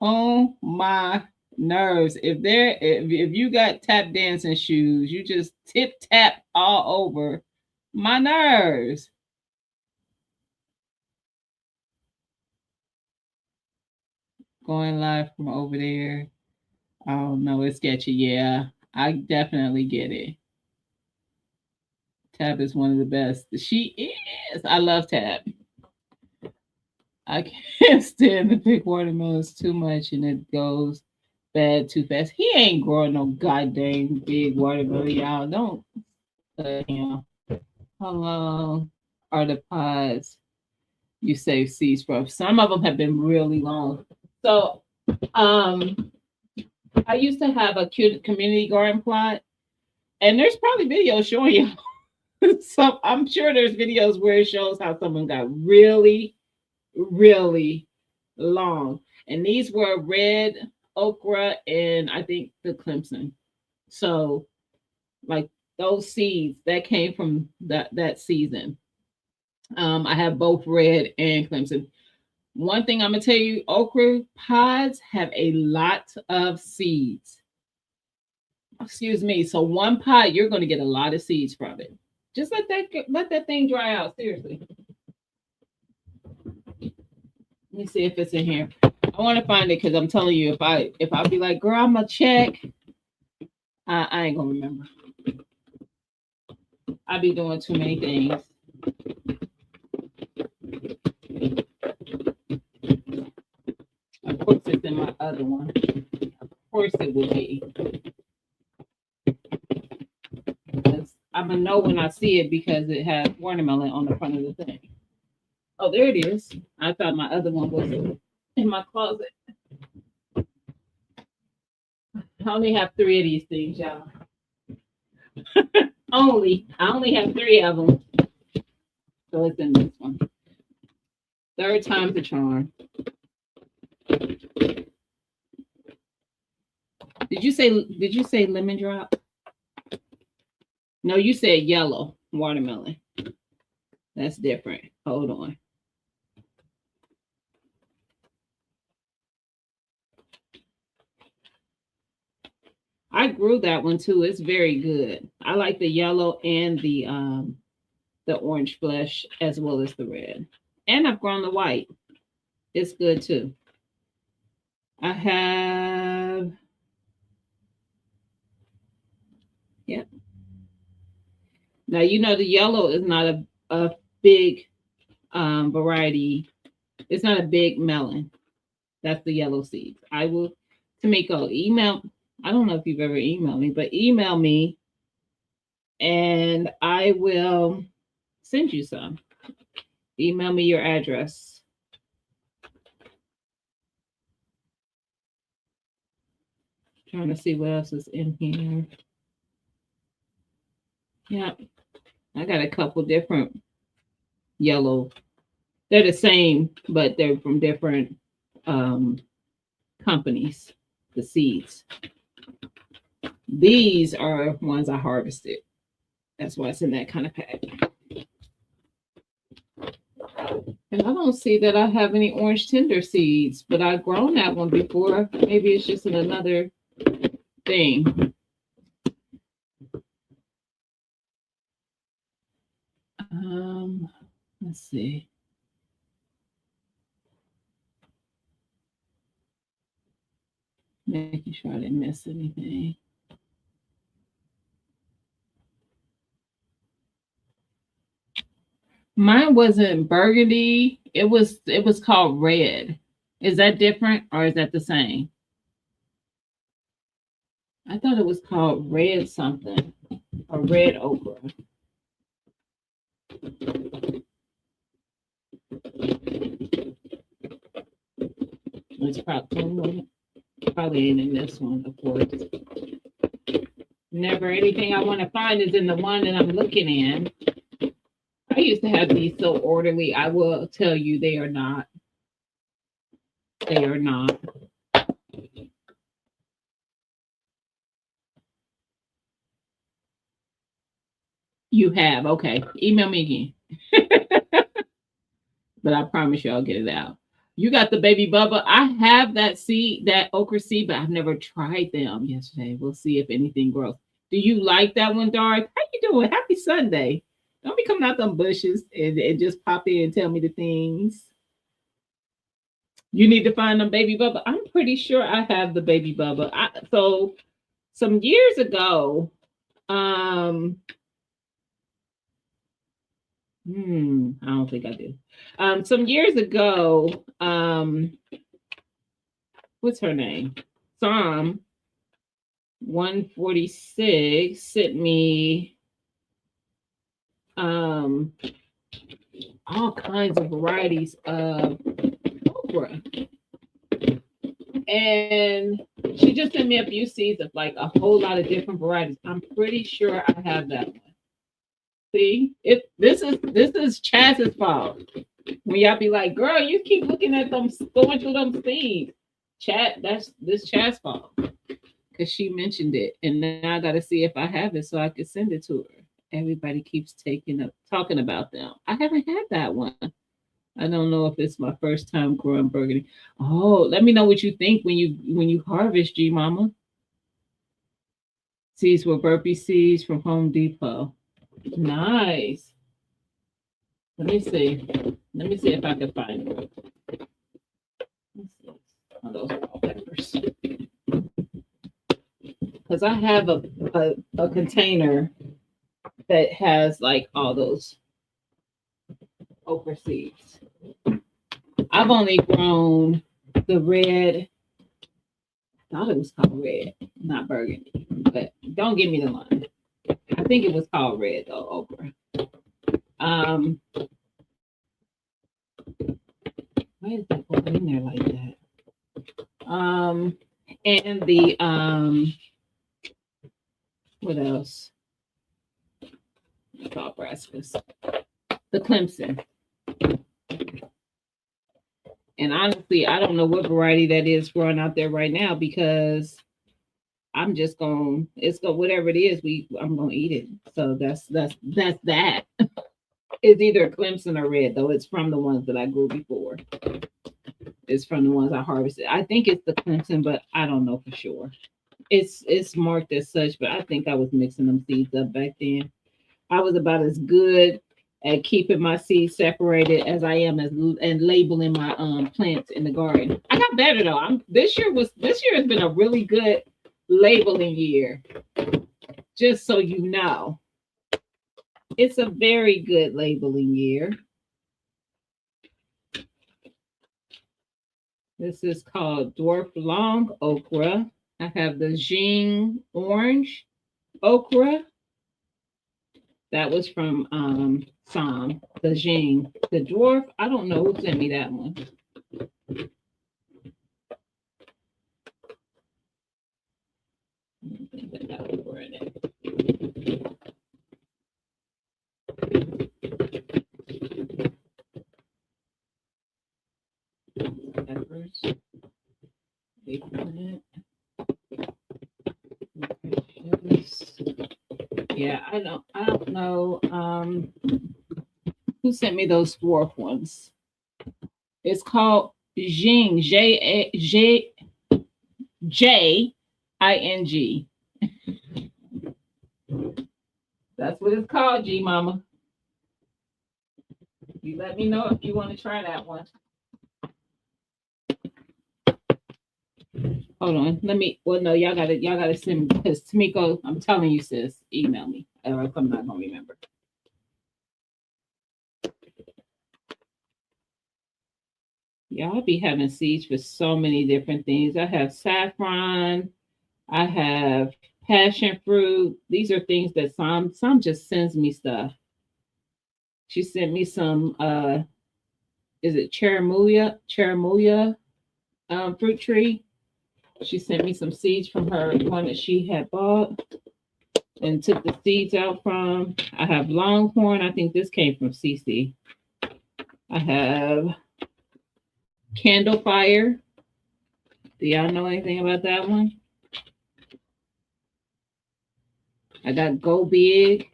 Oh my nerves. If you got tap dancing shoes, you just tip tap all over my nerves. Going live from over there. Oh no, it's sketchy. Yeah, I definitely get it. Tab is one of the best. She is. I love Tab. I can't stand the big watermelons too much and it goes bad too fast. He ain't growing no goddamn big watermelon, y'all. Don't him. How long are the pods you save seeds from? Some of them have been really long. So I used to have a cute community garden plot, and there's probably videos showing you. So I'm sure there's videos where it shows how someone got really, really long. And these were red okra and I think the Clemson. So like those seeds that came from that season. I have both red and Clemson. One thing I'm gonna tell you, okra pods have a lot of seeds. Excuse me. So one pod, you're gonna get a lot of seeds from it. Just let that thing dry out. Seriously. Let me see if it's in here. I want to find it because I'm telling you, if I be like, girl, I'm gonna check, I ain't gonna remember. I be doing too many things. Of course, it's in my other one. Of course, it will be. I'm gonna know when I see it because it has watermelon on the front of the thing. Oh, there it is. I thought my other one was in my closet. I only have 3 of these things, y'all. I only have 3 of them. So it's in this one. Third time's a charm. Did you say lemon drop? No, you said yellow watermelon. That's different. Hold on. I grew that one too. It's very good. I like the yellow and the orange flesh as well as the red. And I've grown the white. It's good too. I have, yeah. Now you know the yellow is not a big variety. It's not a big melon. That's the yellow seeds. I will, Tamiko, email. I don't know if you've ever emailed me, but email me and I will send you some. Email me your address. Trying to see what else is in here. Yeah, I got a couple different yellow. They're the same, but they're from different companies, the seeds. These are ones I harvested. That's why it's in that kind of pack. And I don't see that I have any orange tender seeds, but I've grown that one before. Maybe it's just in another thing. Let's see. Making sure I didn't miss anything. Mine wasn't burgundy. It was called red. Is that different or is that the same? I thought it was called red something or red okra. It's probably ain't in this one, of course. Never anything I want to find is in the one that I'm looking in. I used to have these so orderly. I will tell you they are not. They are not. You have. Okay. Email me again. But I promise you I'll get it out. You got the baby bubba. I have that seed, that okra seed, but I've never tried them yesterday. We'll see if anything grows. Do you like that one, Dark? How you doing? Happy Sunday. Don't be coming out them bushes and just pop in and tell me the things. You need to find them baby bubba. I'm pretty sure I have the baby bubba. So some years ago, I don't think I do. Some years ago, what's her name? Psalm 146 sent me all kinds of varieties of okra. And she just sent me a few seeds of like a whole lot of different varieties. I'm pretty sure I have that one. See, this is Chaz's fault. When y'all be like, girl, you keep looking at them, going through them seeds. That's Chaz's fault. Because she mentioned it. And now I gotta see if I have it so I can send it to her. Everybody keeps talking about them. I haven't had that one. I don't know if it's my first time growing burgundy. Oh, let me know what you think when you harvest, G Mama. Seeds were burpee seeds from Home Depot. Nice. Let me see. Let me see if I can find them. Let's see. Oh, those are all peppers. Because I have a container that has like all those okra seeds. I've only grown the red. I thought it was called red, not burgundy. But don't give me the line. I I think it was called red though, okra. Why is that going in there like that? And the what else? Called brassicas. The Clemson. And honestly, I don't know what variety that is growing out there right now because I'm just going. It's going whatever it is. I'm gonna eat it. So that's that. It's either Clemson or red though. It's from the ones that I grew before. It's from the ones I harvested. I think it's the Clemson, but I don't know for sure. It's marked as such, but I think I was mixing them seeds up back then. I was about as good at keeping my seeds separated as I am as and labeling my plants in the garden. I got better though. This year has been a really good labeling year. Just so you know. It's a very good labeling year. This is called Dwarf Long Okra. I have the Jing Orange Okra. That was from Sam. The Jing. The Dwarf, I don't know who sent me that one. I think that got okra in it. Peppers. Yeah, I don't know who sent me those dwarf ones. It's called Jing, Jing. That's what it's called, G Mama. You let me know if you want to try that one. Hold on. No, y'all gotta send me because Tamiko, I'm telling you, sis, email me. Or if I'm not gonna remember. Y'all be having seeds for so many different things. I have saffron, I have passion fruit. These are things that some just sends me stuff. She sent me some is it cherimoya fruit tree. She sent me some seeds from her one that she had bought and took the seeds out from. I have Longhorn. I think this came from CC. I have Candle Fire. Do y'all know anything about that one? I got Go Big.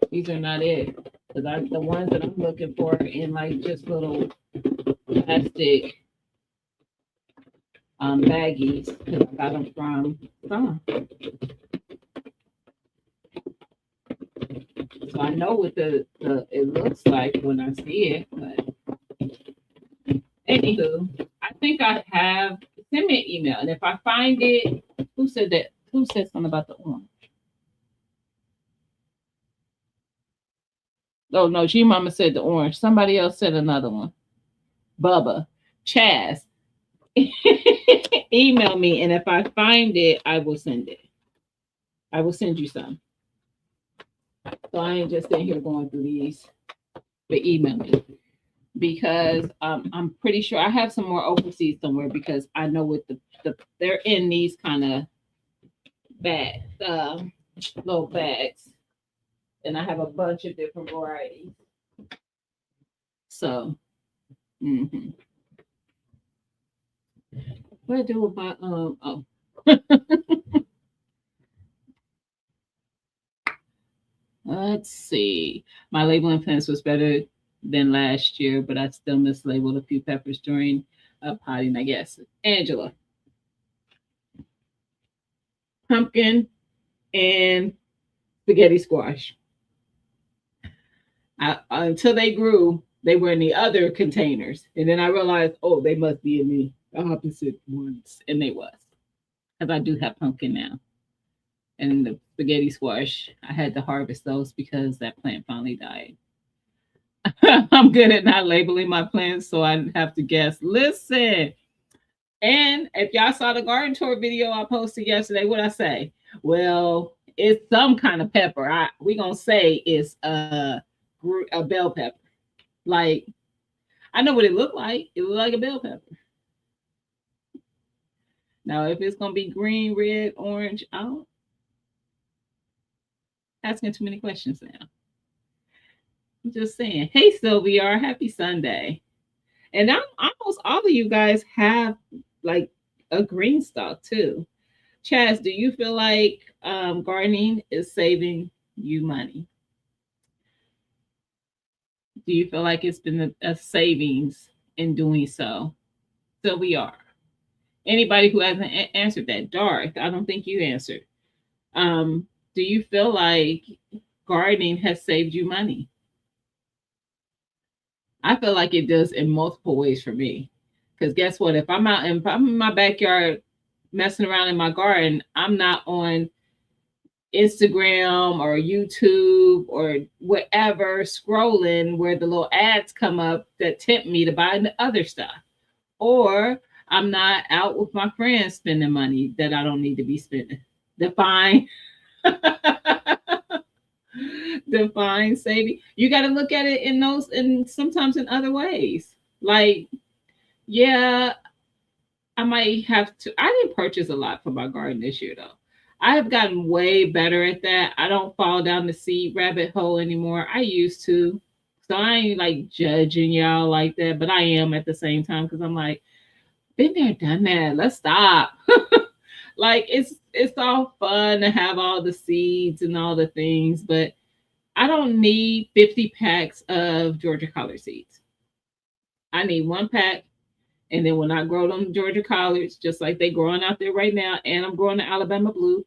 These are not it. Because the ones that I'm looking for are in like just little plastic baggies. Because I got them from So I know what the it looks like when I see it. But anywho, I think I have. Send me an email, and if I find it, who said that? Who said something about the orange? Oh no, G Mama said the orange. Somebody else said another one. Bubba, Chaz. Email me, and if I find it, I will send it. I will send you some. So I ain't just sitting here going through these, but email me because I'm pretty sure I have some more overseas somewhere because I know what they're in these kind of bags, little bags, and I have a bunch of different varieties. So, what I do with my oh. Let's see. My labeling plans was better than last year, but I still mislabeled a few peppers during potting, I guess. Angela. Pumpkin and spaghetti squash. Until they grew, they were in the other containers. And then I realized, oh, they must be in the opposite ones. And they was. Because I do have pumpkin now. And the spaghetti squash, I had to harvest those because that plant finally died. I'm good at not labeling my plants, so I have to guess. Listen, and if y'all saw the garden tour video I posted yesterday, what I say? Well, It's some kind of pepper. We gonna say it's a bell pepper. Like I know what it looked like. It looked like a bell pepper. Now if it's gonna be green, red, orange, I don't asking too many questions now. I'm just saying. Hey Sylvia, happy Sunday. And almost all of you guys have like a green stalk too. Chaz, do you feel like gardening is saving you money? Do you feel like it's been a savings in doing so? So we are. Anybody who hasn't answered that, Darth, I don't think you answered. Do you feel like gardening has saved you money? I feel like it does in multiple ways for me. Because guess what? If I'm out and if I'm in my backyard messing around in my garden, I'm not on Instagram or YouTube or whatever scrolling where the little ads come up that tempt me to buy the other stuff. Or I'm not out with my friends spending money that I don't need to be spending. Define define saving. You got to look at it in those and sometimes in other ways. Like, yeah, I might have to. I didn't purchase a lot for my garden this year though. I have gotten way better at that. I don't fall down the seed rabbit hole anymore. I used to. So I ain't like judging y'all like that, but I am at the same time because I'm like, been there, done that. Let's stop. Like it's all fun to have all the seeds and all the things, but I don't need 50 packs of Georgia collard seeds. I need one pack. And then when I grow them Georgia collards, just like they growing out there right now, and I'm growing the Alabama blue,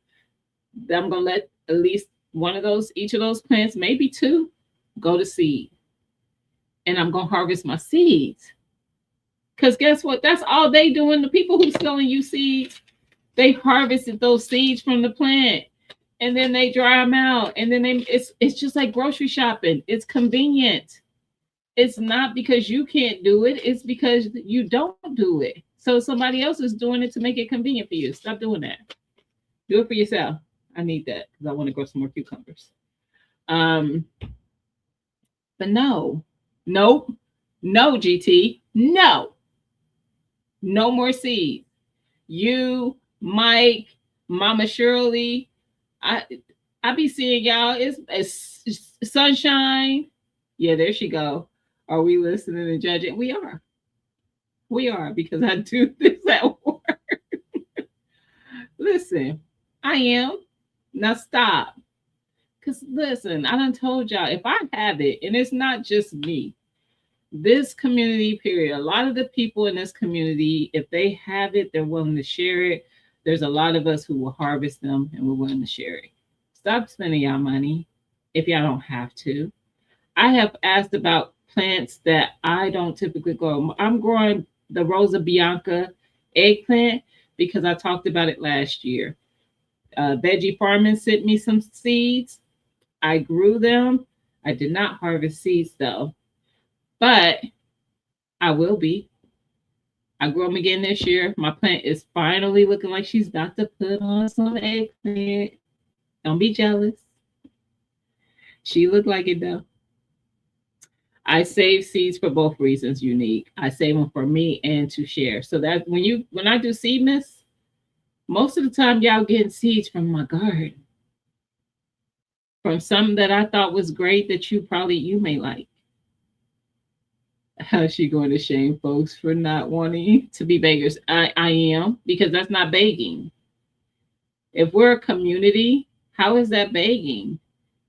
I'm gonna let at least one of those, each of those plants, maybe two, go to seed. And I'm gonna harvest my seeds. Cause guess what? That's all they doing. The people who selling you seeds, they harvested those seeds from the plant. And then they dry them out. And then it's just like grocery shopping. It's convenient. It's not because you can't do it, it's because you don't do it. So somebody else is doing it to make it convenient for you. Stop doing that. Do it for yourself. I need that because I want to grow some more cucumbers. But no, nope, no, GT, no, no more seeds. You, Mike, Mama Shirley, I be seeing y'all. It's sunshine. Yeah, there she go. Are we listening and judging? We are. We are because I do this at work. Listen, I am. Now stop. Because listen, I done told y'all if I have it, and it's not just me, this community, period, a lot of the people in this community, if they have it, they're willing to share it. There's a lot of us who will harvest them and we're willing to share it. Stop spending y'all money if y'all don't have to. I have asked about plants that I don't typically grow. I'm growing the Rosa Bianca eggplant because I talked about it last year. Veggie Farming sent me some seeds. I grew them. I did not harvest seeds though, but I will be. I grew them again this year. My plant is finally looking like she's about to put on some eggplant. Don't be jealous. She looked like it though. I save seeds for both reasons, Unique. I save them for me and to share. So that when I do seed miss, most of the time y'all getting seeds from my garden. From something that I thought was great that you may like. How's she going to shame folks for not wanting to be beggars? I am, because that's not begging. If we're a community, how is that begging?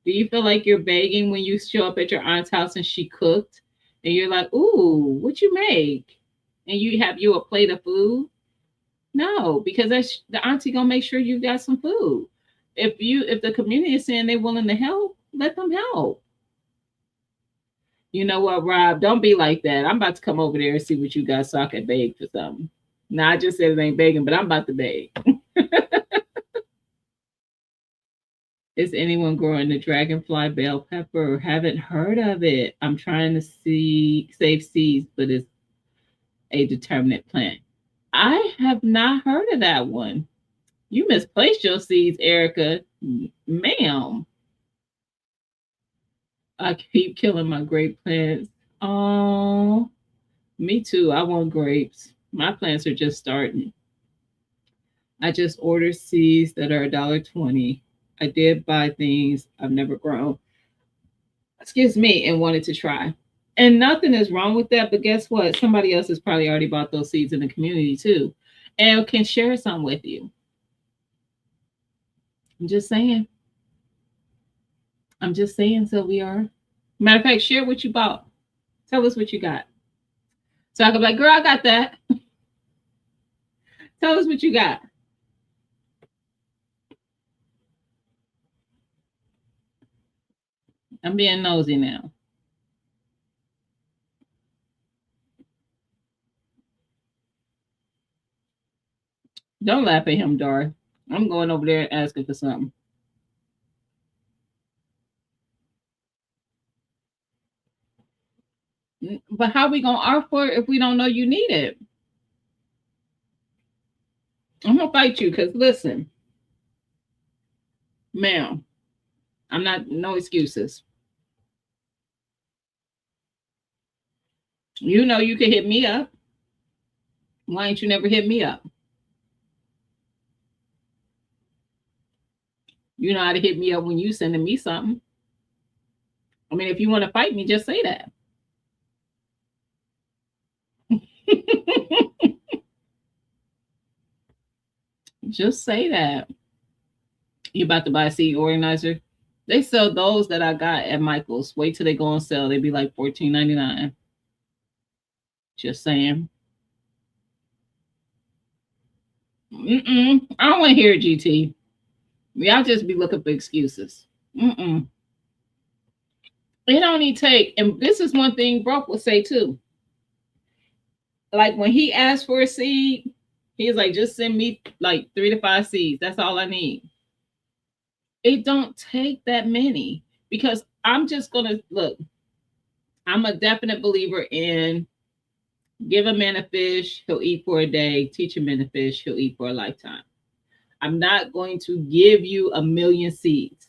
Do you feel like you're begging when you show up at your aunt's house and she cooked and you're like, ooh, what you make? And you have a plate of food? No, because that's the auntie gonna make sure you got some food. If the community is saying they're willing to help, let them help. You know what, Rob? Don't be like that. I'm about to come over there and see what you got so I can beg for something. Now I just said it ain't begging, but I'm about to beg. Is anyone growing the dragonfly bell pepper or haven't heard of it? I'm trying to save seeds, but it's a determinate plant. I have not heard of that one. You misplaced your seeds, Erica. Ma'am, I keep killing my grape plants. Oh, me too. I want grapes. My plants are just starting. I just ordered seeds that are $1.20. I did buy things I've never grown, excuse me, and wanted to try. And nothing is wrong with that, but guess what? Somebody else has probably already bought those seeds in the community too and can share some with you. I'm just saying. I'm just saying, Sylvia. Matter of fact, share what you bought. Tell us what you got. So I can be like, girl, I got that. Tell us what you got. I'm being nosy now. Don't laugh at him, Dar. I'm going over there asking for something. But how we gonna offer for it if we don't know you need it? I'm gonna fight you because listen, ma'am, I'm not no excuses. You know you can hit me up. Why ain't you never hit me up? You know how to hit me up when you sending me something. I mean, if you want to fight me, just say that. Just say that. You about to buy a seed organizer? They sell those that I got at Michael's. Wait till they go on sale. They be like $14.99. Just saying. I don't want to hear it, GT. Y'all just be looking for excuses. It only take, and this is one thing Brock would say too. Like when he asked for a seed, he's like, just send me like 3 to 5 seeds. That's all I need. It don't take that many because I'm just gonna look. I'm a definite believer in give a man a fish, he'll eat for a day. Teach a man a fish, he'll eat for a lifetime. I'm not going to give you a million seeds,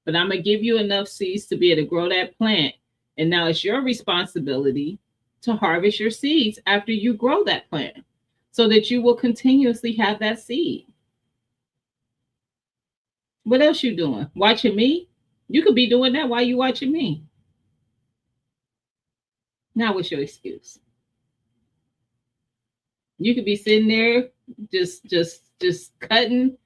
but I'm gonna give you enough seeds to be able to grow that plant. And now it's your responsibility to harvest your seeds after you grow that plant so that you will continuously have that seed. What else you doing? Watching me? You could be doing that while you watching me. Now what's your excuse? You could be sitting there just cutting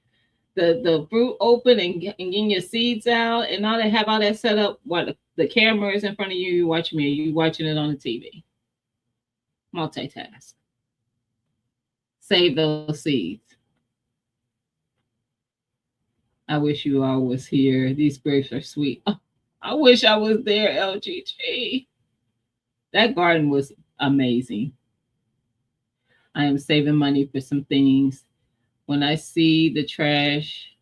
the fruit open and getting your seeds out and all that, have all that set up while the camera is in front of you, you watching me, you watching it on the TV. Multitask. Save those seeds. I wish you all was here. These grapes are sweet. Oh, I wish I was there, LGG. That garden was amazing. I am saving money for some things. When I see the trash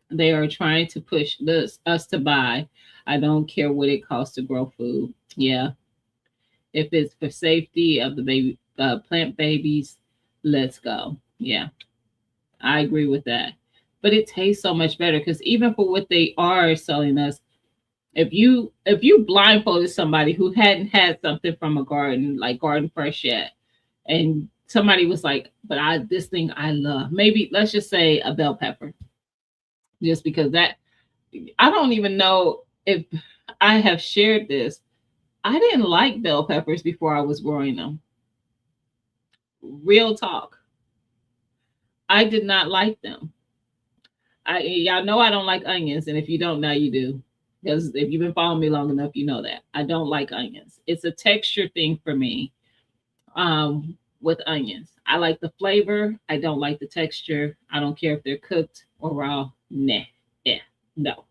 they are trying to push us to buy, I don't care what it costs to grow food. Yeah, if it's for safety of the baby plant babies, let's go. Yeah, I agree with that. But it tastes so much better because even for what they are selling us, if you blindfolded somebody who hadn't had something from a garden like Garden Fresh yet, and somebody was like, "But I this thing I love," maybe let's just say a bell pepper, just because that I don't even know if I have shared this. I didn't like bell peppers before I was growing them. Real talk. I did not like them. Y'all know I don't like onions, and if you don't now you do. Because if you've been following me long enough, you know that. I don't like onions. It's a texture thing for me with onions. I like the flavor. I don't like the texture. I don't care if they're cooked or raw. Nah. Yeah. No.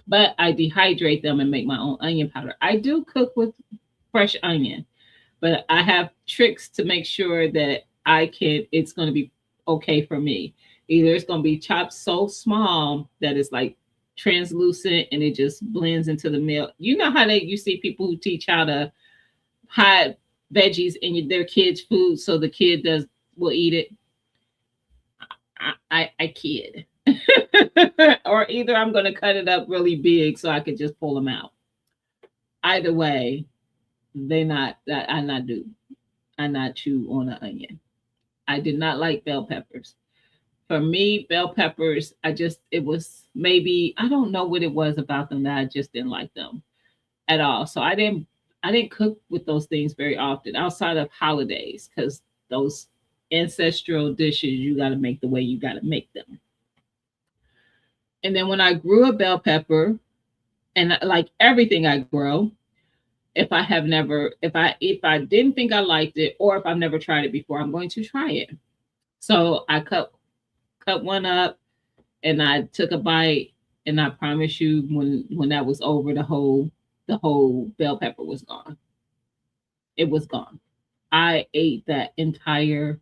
But I dehydrate them and make my own onion powder. I do cook with fresh onion, but I have tricks to make sure that it's going to be okay for me. Either it's going to be chopped so small that it's like translucent and it just blends into the milk. You know how you see people who teach how to hide veggies in their kids' food so the kid will eat it. I kid. or either I'm going to cut it up really big so I could just pull them out. Either way, they not that I not do. I not chew on an onion. I did not like bell peppers. For me, bell peppers, it was maybe, I don't know what it was about them that I just didn't like them at all. So I didn't cook with those things very often outside of holidays because those ancestral dishes you got to make the way you got to make them. And then when I grew a bell pepper, and like everything I grow, if I didn't think I liked it or if I've never tried it before, I'm going to try it. So I cut one up and I took a bite, and I promise you, when that was over, the whole bell pepper was gone. It was gone. I ate that entire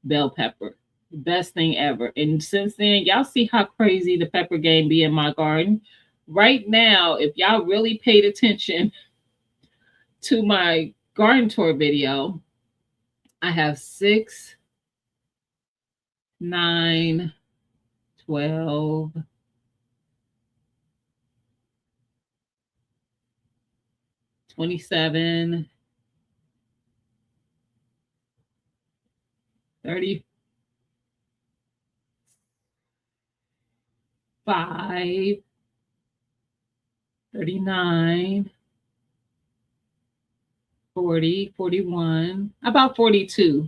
bell pepper. Best thing ever. And since then, y'all see how crazy the pepper game be in my garden. Right now, if y'all really paid attention to my garden tour video, I have 6, 9, 12, 27, 35, 39, 40, 41, about 42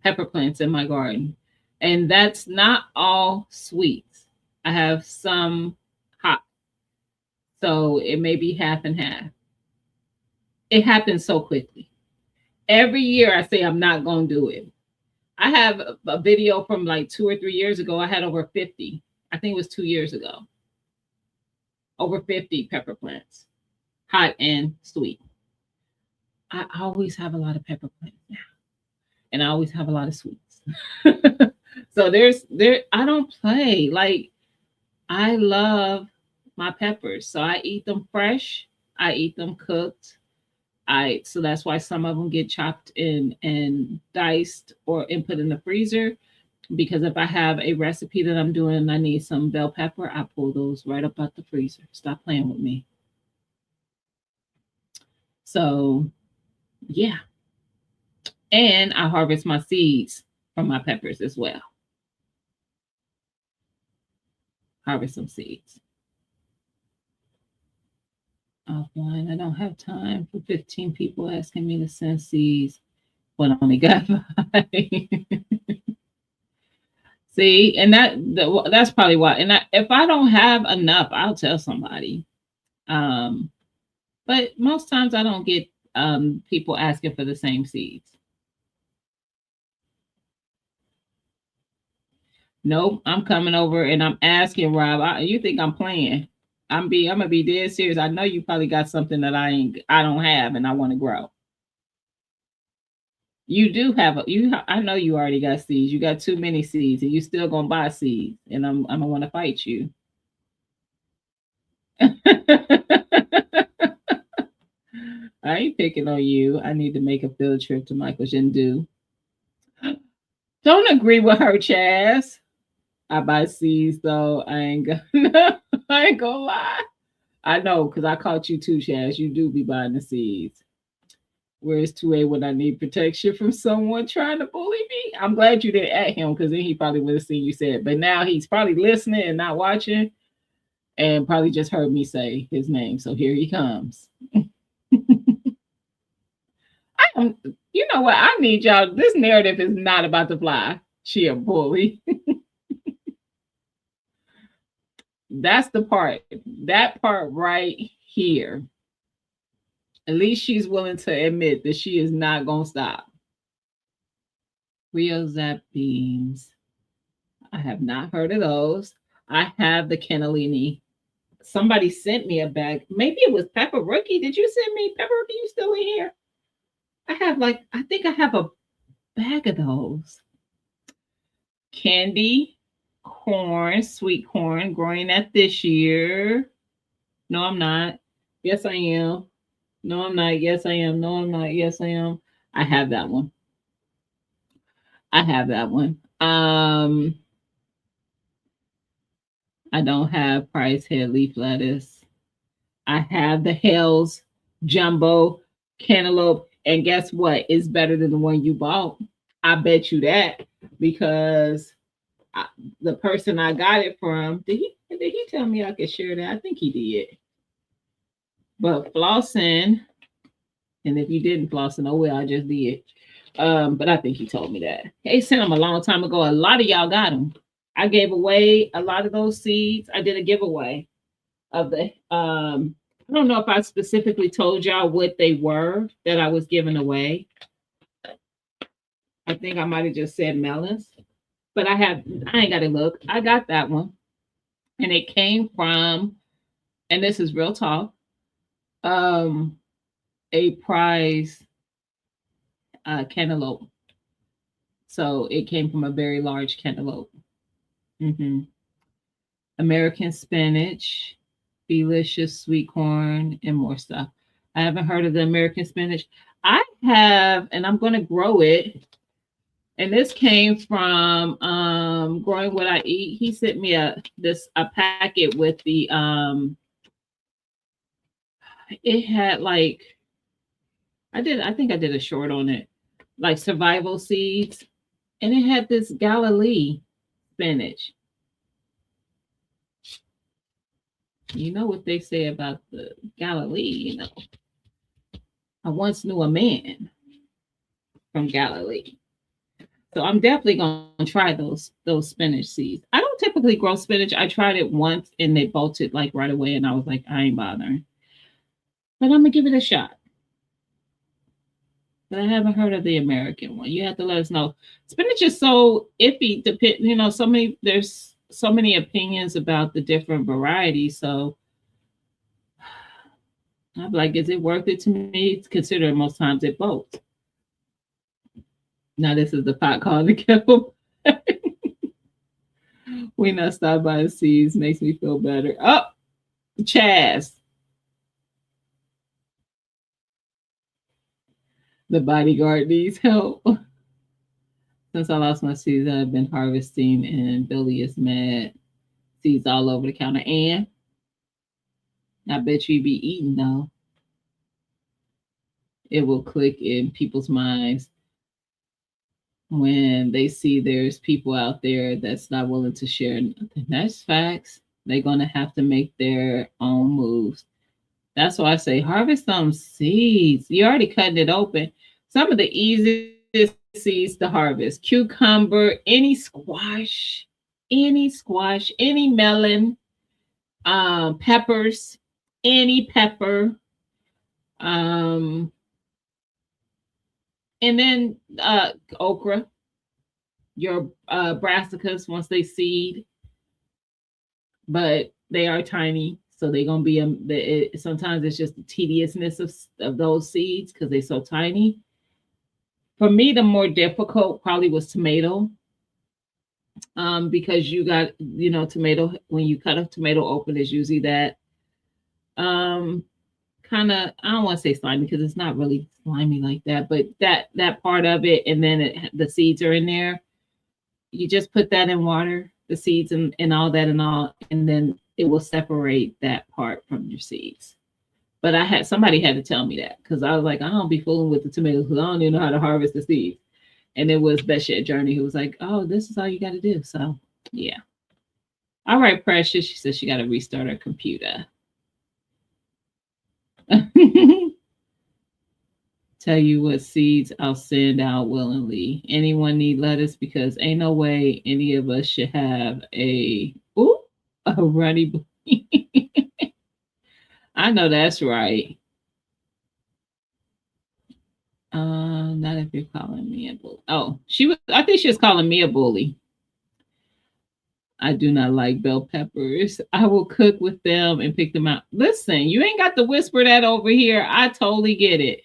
pepper plants in my garden. And that's not all sweets. I have some hot. So it may be half and half. It happens so quickly. Every year I say I'm not going to do it. I have a video from like 2 or 3 years ago. I had over 50. I think it was 2 years ago. Over 50 pepper plants, hot and sweet. I always have a lot of pepper plants now, and I always have a lot of sweets. So I don't play. Like, I love my peppers. So I eat them fresh. I eat them cooked. So that's why some of them get chopped and diced or and put in the freezer. Because if I have a recipe that I'm doing and I need some bell pepper, I pull those right up out the freezer. Stop playing with me. So yeah. And I harvest my seeds from my peppers as well. Harvest some seeds. Offline, I don't have time for 15 people asking me to send seeds when I only got 5. See, and that's probably why. And if I don't have enough, I'll tell somebody. Um, but most times I don't get people asking for the same seeds. Nope, I'm coming over and I'm asking Rob. You think I'm playing? I'm gonna be dead serious. I know you probably got something that I don't have and I want to grow. You do have I know you already got seeds. You got too many seeds, and you still gonna buy seeds, and I'm gonna want to fight you. I ain't picking on you. I need to make a field trip to Michael Jindu. Don't agree with her, Chaz. I buy seeds though. I ain't gonna. I ain't gonna lie. I know because I caught you too, Chaz. You do be buying the seeds. Where's 2A when I need protection from someone trying to bully me? I'm glad you didn't at him because then he probably would have seen you say it. But now he's probably listening and not watching and probably just heard me say his name. So here he comes. You know what? I need y'all. This narrative is not about to fly. She a bully. That's the part. That part right here. At least she's willing to admit that she is not going to stop. Rio Zap beans. I have not heard of those. I have the cannellini. Somebody sent me a bag. Maybe it was Pepper Rookie. Did you send me Pepper Rookie? You still in here? I think I have a bag of those. Candy corn, sweet corn, growing that this year. No, I'm not. Yes, I am. No, I'm not. Yes, I am. No, I'm not. Yes, I am. I have that one. I have that one. I don't have Price head leaf lettuce. I have the Hell's jumbo cantaloupe, and guess what? It's better than the one you bought. I bet you that because I, the person I got it from, did he tell me I could share that? I think he did. But flossing, and if you didn't flossing, oh well, I just did. But I think he told me that. He sent them a long time ago. A lot of y'all got them. I gave away a lot of those seeds. I did a giveaway of the I don't know if I specifically told y'all what they were that I was giving away. I think I might have just said melons. But I ain't gotta look. I got that one. And it came from, and this is real talk, um, a prize cantaloupe. So it came from a very large cantaloupe. Hmm. American spinach, delicious sweet corn, and more stuff. I haven't heard of the American spinach. I have, and I'm going to grow it. And this came from Growing What I Eat. He sent me a packet with the it had like I think I did a short on it, like survival seeds, and it had this Galilee spinach. You know what they say about the Galilee, I once knew a man from Galilee. So I'm definitely gonna try those spinach seeds. I don't typically grow spinach. I tried it once and they bolted like right away, and I was like, I ain't bothering. But I'm gonna give it a shot. But I haven't heard of the American one. You have to let us know. Spinach is so iffy. There's so many opinions about the different varieties. So I'm like, is it worth it to me? Considering most times it bolts. Now this is the pot calling the kettle. We not stopped by the seeds. Makes me feel better. Oh, Chaz. The bodyguard needs help. Since I lost my seeds, I've been harvesting, and Billy is mad. Seeds all over the counter. And I bet you be eating though. It will click in people's minds when they see there's people out there that's not willing to share nothing. That's facts. They're gonna have to make their own moves. That's why I say harvest some seeds. You're already cutting it open. Some of the easiest seeds to harvest: cucumber, any squash, any melon, peppers, any pepper, um, and then okra, your brassicas once they seed, but they are tiny, so they're gonna be sometimes it's just the tediousness of those seeds because they're so tiny. For me, the more difficult probably was tomato, because you got tomato when you cut a tomato open is usually that um kind of, I don't want to say slimy because it's not really slimy like that, but that part of it, and then the seeds are in there. You just put that in water, the seeds and all that and all, and then it will separate that part from your seeds. But somebody had to tell me that because I was like, I don't be fooling with the tomatoes because I don't even know how to harvest the seeds. And it was Betshit Journey who was like, oh, this is all you got to do. So yeah. All right, Precious. She says she got to restart her computer. Tell you what seeds I'll send out willingly. Anyone need lettuce? Because ain't no way any of us should have a runny. I know that's right. Not if you're calling me a bully. Oh, I think she was calling me a bully. I do not like bell peppers. I will cook with them and pick them out. Listen, you ain't got to whisper that over here. I totally get it.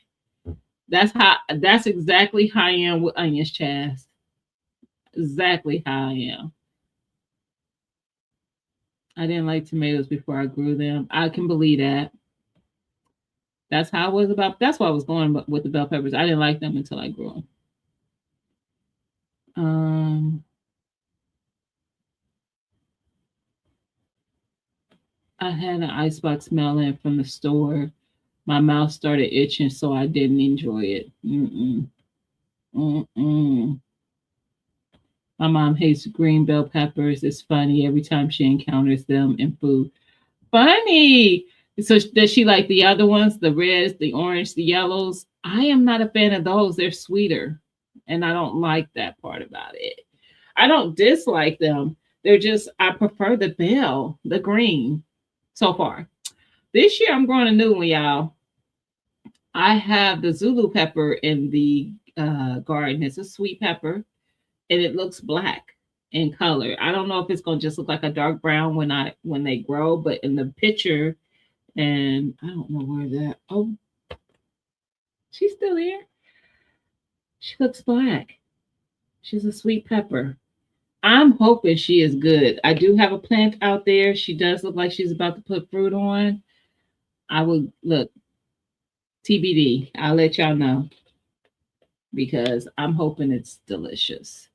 That's exactly how I am with onions, Chaz. Exactly how I am. I didn't like tomatoes before I grew them. I can believe that. That's how I was that's why I was going with the bell peppers. I didn't like them until I grew them. I had an icebox melon from the store. My mouth started itching, so I didn't enjoy it. Mm-mm. Mm-mm. My mom hates green bell peppers. It's funny every time she encounters them in food. Funny. So does she like the other ones, the reds, the orange, the yellows? I am not a fan of those. They're sweeter, and I don't like that part about it. I don't dislike them. They're just I prefer the bell, the green, so far. This year I'm growing a new one, y'all. I have the Zulu pepper in the garden. It's a sweet pepper, and it looks black in color. I don't know if it's gonna just look like a dark brown when they grow, but in the picture, and I don't know where that. Oh, she's still here. She looks black. She's a sweet pepper. I'm hoping she is good. I do have a plant out there. She does look like she's about to put fruit on. I will look TBD. I'll let y'all know because I'm hoping it's delicious.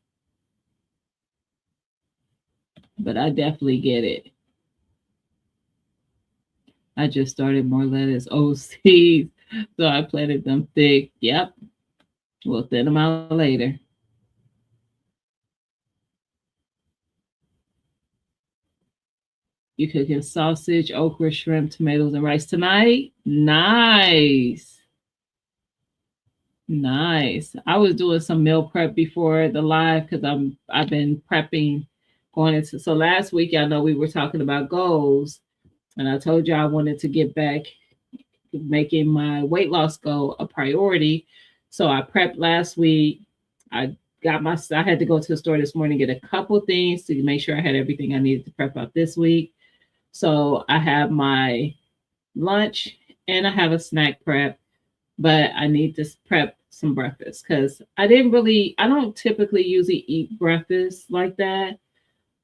But I definitely get it. I just started more lettuce. Oh, seeds. So I planted them thick. Yep. We'll thin them out later. You cooking sausage, okra, shrimp, tomatoes, and rice tonight? Nice. Nice. I was doing some meal prep before the live because I've been prepping going into so last week y'all know we were talking about goals and I told you I wanted to get back making my weight loss goal a priority. So I prepped last week. I had to go to the store this morning get a couple things to make sure I had everything I needed to prep out this week. So I have my lunch and I have a snack prep, but I need to prep some breakfast because I don't typically usually eat breakfast like that,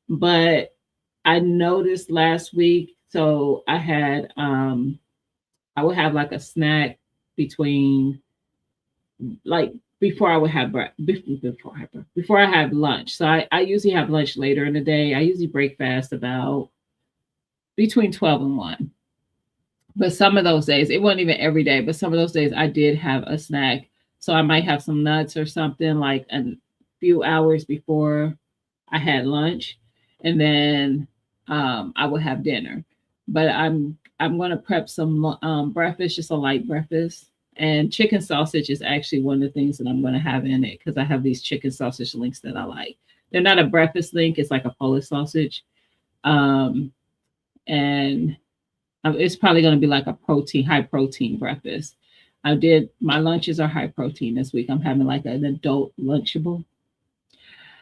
but I noticed last week, so I would have like a snack between like before I would have before I have lunch. So I usually have lunch later in the day. I usually break fast about between 12 and 1. But some of those days, it wasn't even every day, but some of those days I did have a snack. So I might have some nuts or something like a few hours before I had lunch. And then I would have dinner. But I'm going to prep some breakfast, just a light breakfast. And chicken sausage is actually one of the things that I'm going to have in it because I have these chicken sausage links that I like. They're not a breakfast link; it's like a Polish sausage. Um, and it's probably going to be like a high protein breakfast. I did my lunches are high protein this week. I'm having like an adult lunchable,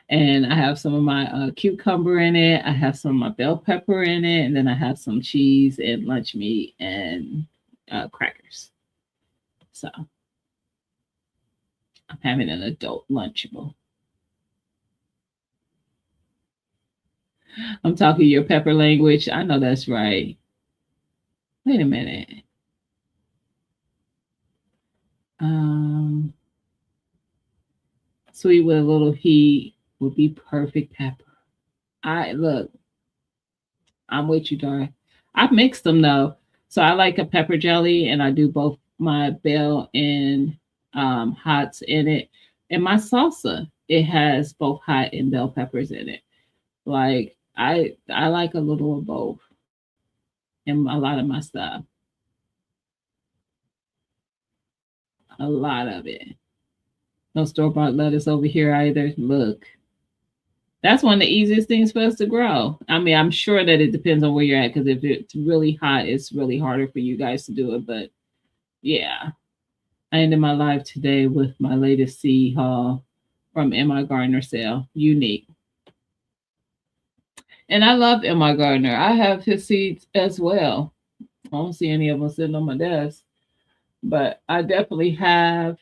and I have some of my cucumber in it. I have some of my bell pepper in it, and then I have some cheese and lunch meat and crackers. So I'm having an adult lunchable. I'm talking your pepper language. I know that's right. Wait a minute. Um, Sweet with a little heat would be perfect pepper. I look, I'm with you, Dara. I've mixed them though. So I like a pepper jelly and I do both my bell and hots in it. And my salsa, it has both hot and bell peppers in it. Like I like a little of both in a lot of my stuff. A lot of it. No store bought lettuce over here either. Look, that's one of the easiest things for us to grow. I mean, I'm sure that it depends on where you're at because if it's really hot, it's really harder for you guys to do it. But yeah, I ended my life today with my latest seed haul from M.I. Gardner sale. Unique. And I love M.I. Gardner. I have his seeds as well. I don't see any of them sitting on my desk, but I definitely have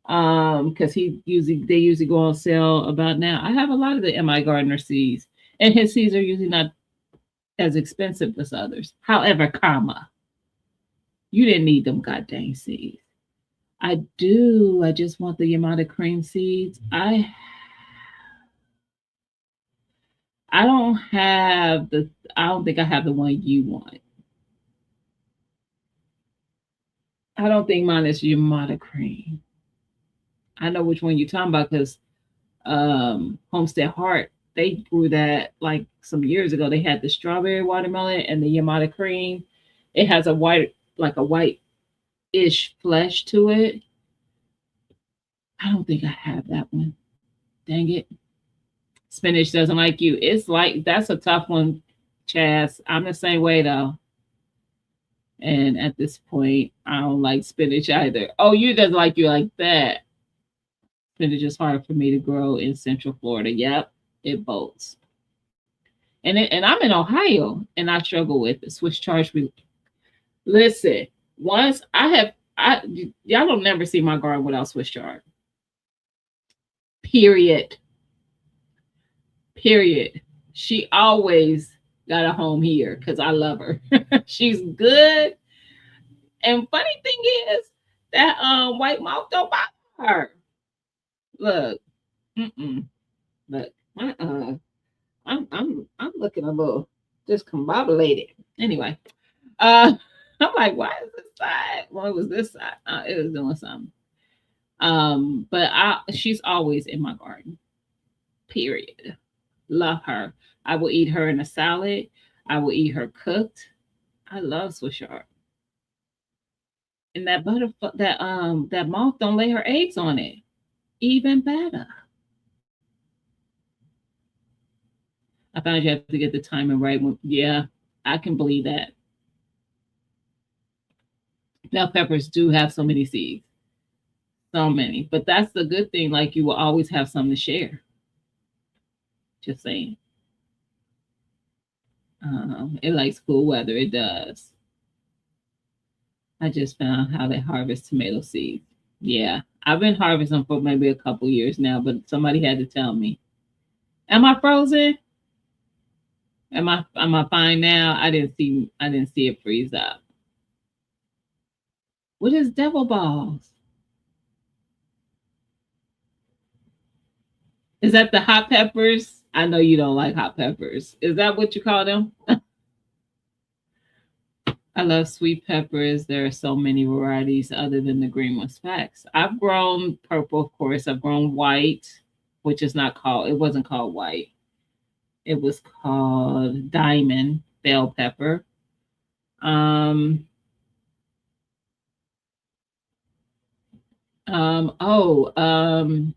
because they usually go on sale about now. I have a lot of the M.I. Gardner seeds, and his seeds are usually not as expensive as others. However, comma, you didn't need them goddamn seeds. I do. I just want the Yamada cream seeds. I don't have the I don't think I have the one you want. I don't think mine is Yamada cream. I know which one you're talking about because Homestead Heart, they grew that like some years ago. They had the strawberry watermelon and the Yamada cream. It has a white, like a white-ish flesh to it. I don't think I have that one. Dang it. Spinach doesn't like you. It's like that's a tough one, Chaz. I'm the same way though. And at this point, I don't like spinach either. Oh, you doesn't like you like that. Spinach is hard for me to grow in Central Florida. Yep, it bolts. And I'm in Ohio, and I struggle with it. Swiss charge me. Listen, once I y'all don't never see my garden without Swiss chard. Period. Period. She always got a home here because I love her. She's good. And funny thing is that white mouth don't bother her. Look, mm-mm. Look, I'm looking a little discombobulated. Anyway, uh, I'm like, why is this side? Well, it was this side. It was doing something. But she's always in my garden. Period. Love her. I will eat her in a salad. I will eat her cooked. I love Swiss chard. And that butterfly, that moth don't lay her eggs on it. Even better. I found you have to get the timing right. Yeah, I can believe that. Bell peppers do have so many seeds, so many. But that's the good thing. Like you will always have something to share. Just saying. It likes cool weather. It does. I just found how they harvest tomato seeds. Yeah, I've been harvesting for maybe a couple years now, but somebody had to tell me. Am I frozen? Am I fine now? I didn't see it freeze up. What is devil balls? Is that the hot peppers? I know you don't like hot peppers. Is that what you call them? I love sweet peppers. There are so many varieties other than the green ones. Facts. I've grown purple, of course. I've grown white, which is not called, it wasn't called white. It was called diamond bell pepper. Um, um, oh, um,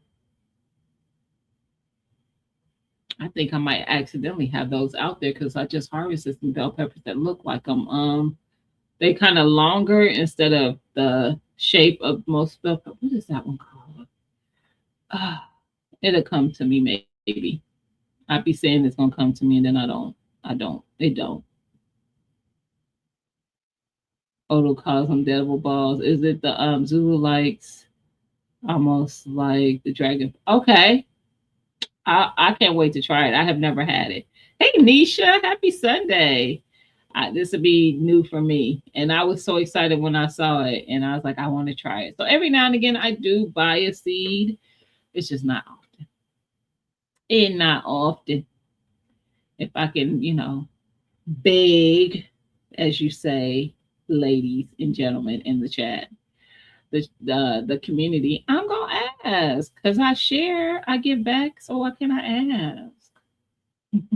I think I might accidentally have those out there because I just harvested some bell peppers that look like them. They kind of longer instead of the shape of most bell peppers. What is that one called? Ah, it'll come to me maybe. I'd be saying it's gonna come to me and then I don't. I don't. It don't. Odo calls them devil balls. Is it the Zulu likes almost like the dragon? Okay. I can't wait to try it. I have never had it. Hey Nisha, happy Sunday. This will be new for me. And I was so excited when I saw it and I was like, I want to try it. So every now and again I do buy a seed. It's just not often. And not often. If I can, beg, as you say, ladies and gentlemen in the chat, the community, I'm gonna ask because I share, I give back. So why can I ask?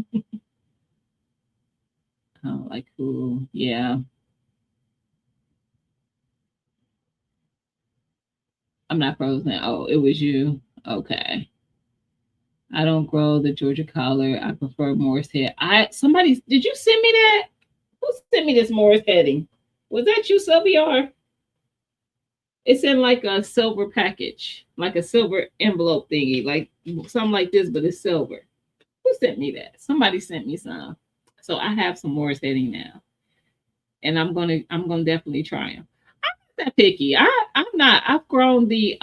Oh, like cool, yeah. I'm not frozen. Oh, it was you. Okay. I don't grow the Georgia collar. I prefer Morris head. Somebody did you send me that? Who sent me this Morris heading? Was that you, Sylvia? It's in like a silver package, like a silver envelope thingy, like something like this, but it's silver. Who sent me that? Somebody sent me some. So I have some Morris heading now, and I'm gonna definitely try them. I'm not that picky. I'm not. I've grown the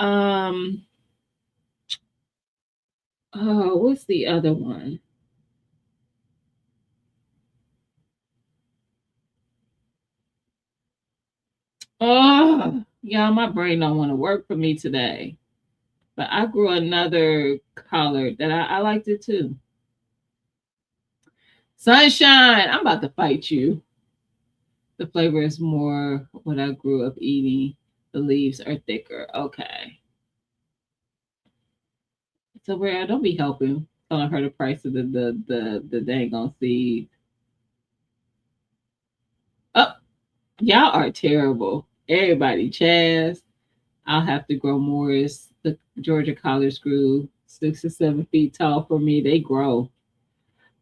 oh, what's the other one? Oh, yeah, my brain don't want to work for me today. But I grew another color that I liked it too. Sunshine, I'm about to fight you. The flavor is more what I grew up eating. The leaves are thicker. Okay. So where don't be helping telling her the price of the dang on seed. Oh, y'all are terrible. Everybody, Chaz. I'll have to grow more. Is the Georgia collard grew 6 to 7 feet tall for me. They grow.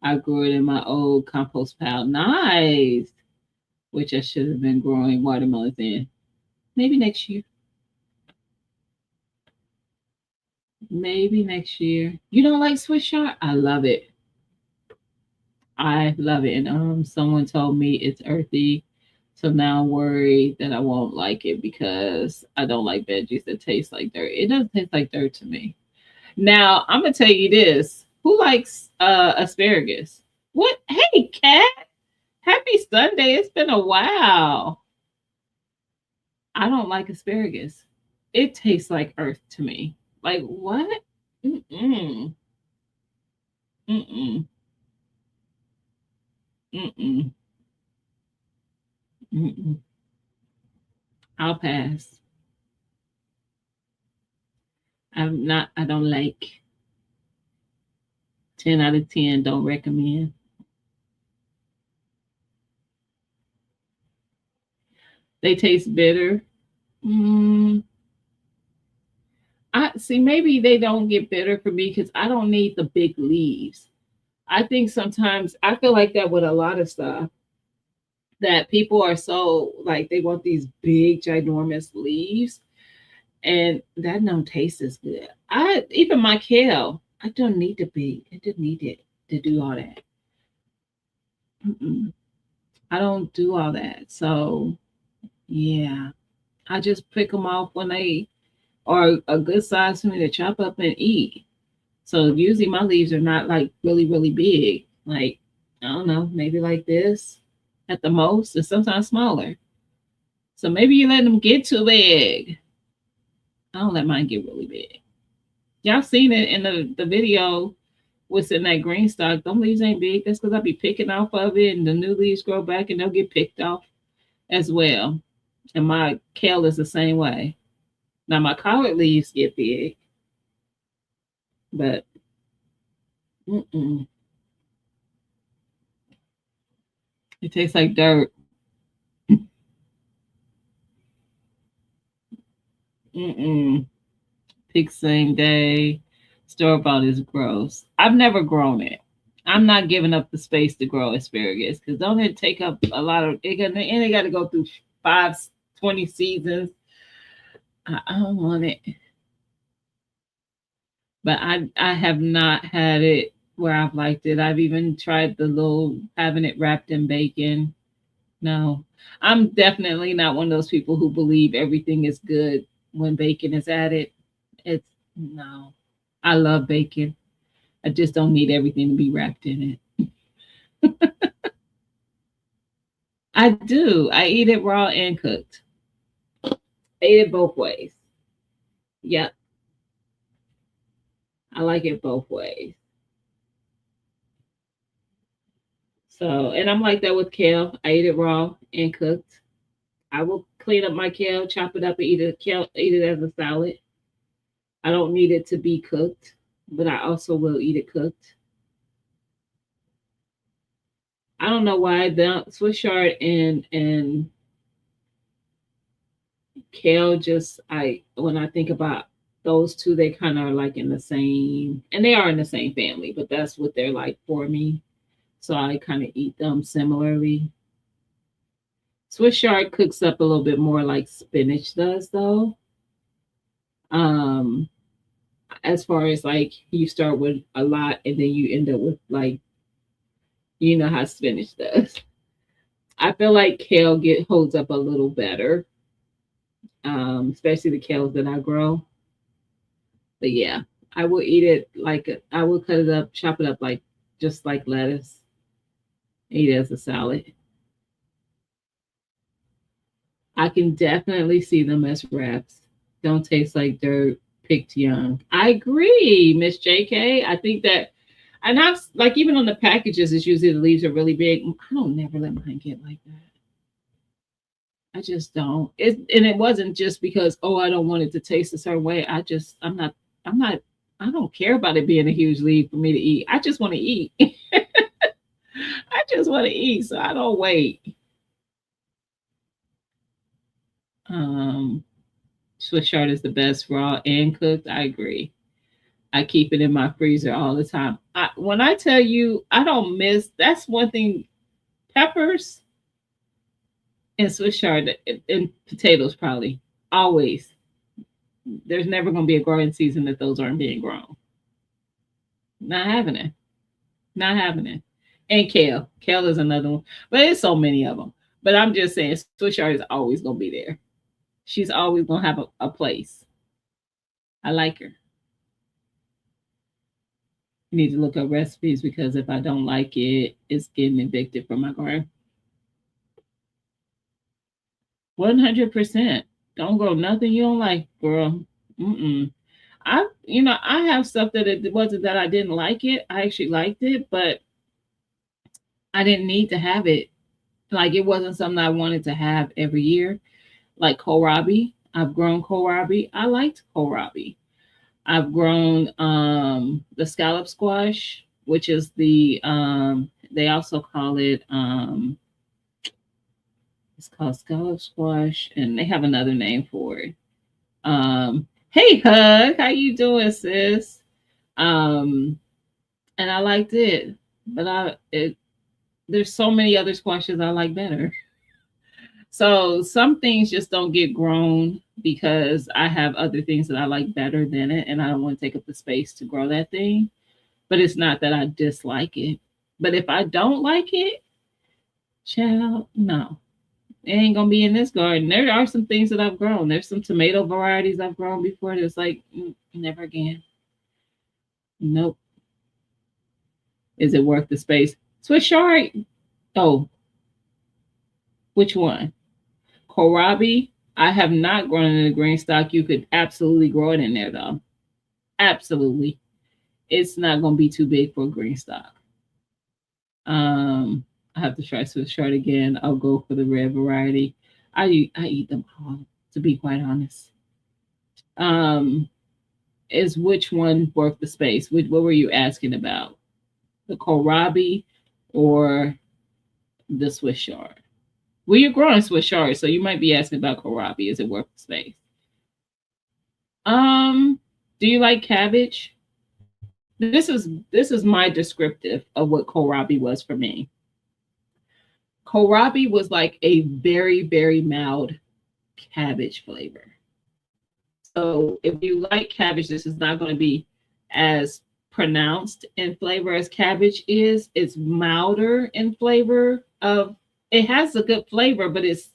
I grew it in my old compost pile. Nice. Which I should have been growing watermelons in. Maybe next year. Maybe next year. You don't like Swiss chard? I love it. I love it. And someone told me it's earthy. So now I'm worried that I won't like it because I don't like veggies that taste like dirt. It doesn't taste like dirt to me. Now I'm gonna tell you this. Who likes asparagus? What? Hey, Cat. Happy Sunday. It's been a while. I don't like asparagus. It tastes like earth to me. Like what? Mm-mm. Mm-mm. Mm-mm. Mm-mm. I'll pass. I don't like 10 out of 10. Don't recommend. They taste bitter. Mm, I see. Maybe they don't get bitter for me because I don't need the big leaves. I think sometimes I feel like that with a lot of stuff that people are so like they want these big ginormous leaves and that don't taste as good. I even my kale, I don't need to be. I didn't need it to do all that. Mm-mm. I don't do all that. So yeah, I just pick them off when they are a good size for me to chop up and eat. So usually my leaves are not like really, really big. Like, I don't know, maybe like this at the most, and sometimes smaller. So maybe you let them get too big. I don't let mine get really big. Y'all seen it in the video what's in that green stock. Them leaves ain't big. That's because I be picking off of it and the new leaves grow back and they'll get picked off as well. And my kale is the same way. Now my collard leaves get big, but mm-mm. It tastes like dirt. Mm-mm. Pick same day. Store bought is gross. I've never grown it. I'm not giving up the space to grow asparagus because don't it take up a lot of it? And it got to go through 5 20 seasons. I don't want it, but I have not had it where I've liked it. I've even tried the little having it wrapped in bacon. No, I'm definitely not one of those people who believe everything is good when bacon is added. It's no. I love bacon. I just don't need everything to be wrapped in it. I do. I eat it raw and cooked. I eat it both ways. Yep. I like it both ways. So, and I'm like that with kale. I eat it raw and cooked. I will clean up my kale, chop it up, and eat it as a salad. I don't need it to be cooked, but I also will eat it cooked. I don't know why the Swiss chard and kale just I when I think about those two, they kind of are like in the same, and they are in the same family, but that's what they're like for me. So I kind of eat them similarly. Swiss chard cooks up a little bit more like spinach does, though. Um, as far as like you start with a lot and then you end up with like you know how spinach does. I feel like kale get holds up a little better, especially the kales that I grow. But yeah, I will eat it like I will cut it up, chop it up like just like lettuce, eat it as a salad. I can definitely see them as wraps. Don't taste like dirt, picked young. I agree, Miss JK. I think that, and I've like even on the packages, it's usually the leaves are really big. I don't never let mine get like that. I just don't. And it wasn't just because, oh, I don't want it to taste a certain way. I'm not, I don't care about it being a huge lead for me to eat. I just want to eat. I just want to eat. So I don't wait. Um, Swiss chard is the best raw and cooked. I agree. I keep it in my freezer all the time. When I tell you, I don't miss. That's one thing. Peppers and Swiss chard and potatoes probably always. There's never going to be a growing season that those aren't being grown. Not having it. Not having it. And kale. Kale is another one. But there's so many of them. But I'm just saying, Swiss chard is always going to be there. She's always going to have a place. I like her. You need to look up recipes because if I don't like it, it's getting evicted from my garden. 100%. Don't grow nothing you don't like, girl. Mm-mm. I have stuff that it wasn't that I didn't like it. I actually liked it, but I didn't need to have it. Like it wasn't something I wanted to have every year. Like kohlrabi, I've grown kohlrabi. I liked kohlrabi. I've grown the scallop squash, which is they also call it it's called scallop squash, and they have another name for it. Hey Hug, how you doing, sis? Um, and I liked it, but there's so many other squashes I like better. So some things just don't get grown because I have other things that I like better than it, and I don't want to take up the space to grow that thing. But it's not that I dislike it. But if I don't like it, child, no, it ain't gonna be in this garden. There are some things that I've grown. There's some tomato varieties I've grown before. That's like never again. Nope. Is it worth the space? Swiss chard. Oh, which one? Kohlrabi. I have not grown in the green stock. You could absolutely grow it in there though. Absolutely. It's not gonna be too big for a green stock. I have to try Swiss chard again. I'll go for the red variety. I eat them all, to be quite honest. Um, is which one worth the space? What were you asking about? The kohlrabi or the Swiss chard? Well, you're growing Swiss chard, so you might be asking about kohlrabi. Is it worth the space? Um, do you like cabbage? This is my descriptive of what kohlrabi was for me. Kohlrabi was like a very, very mild cabbage flavor. So if you like cabbage, this is not going to be as pronounced in flavor as cabbage is. It's milder in flavor of it has a good flavor, but it's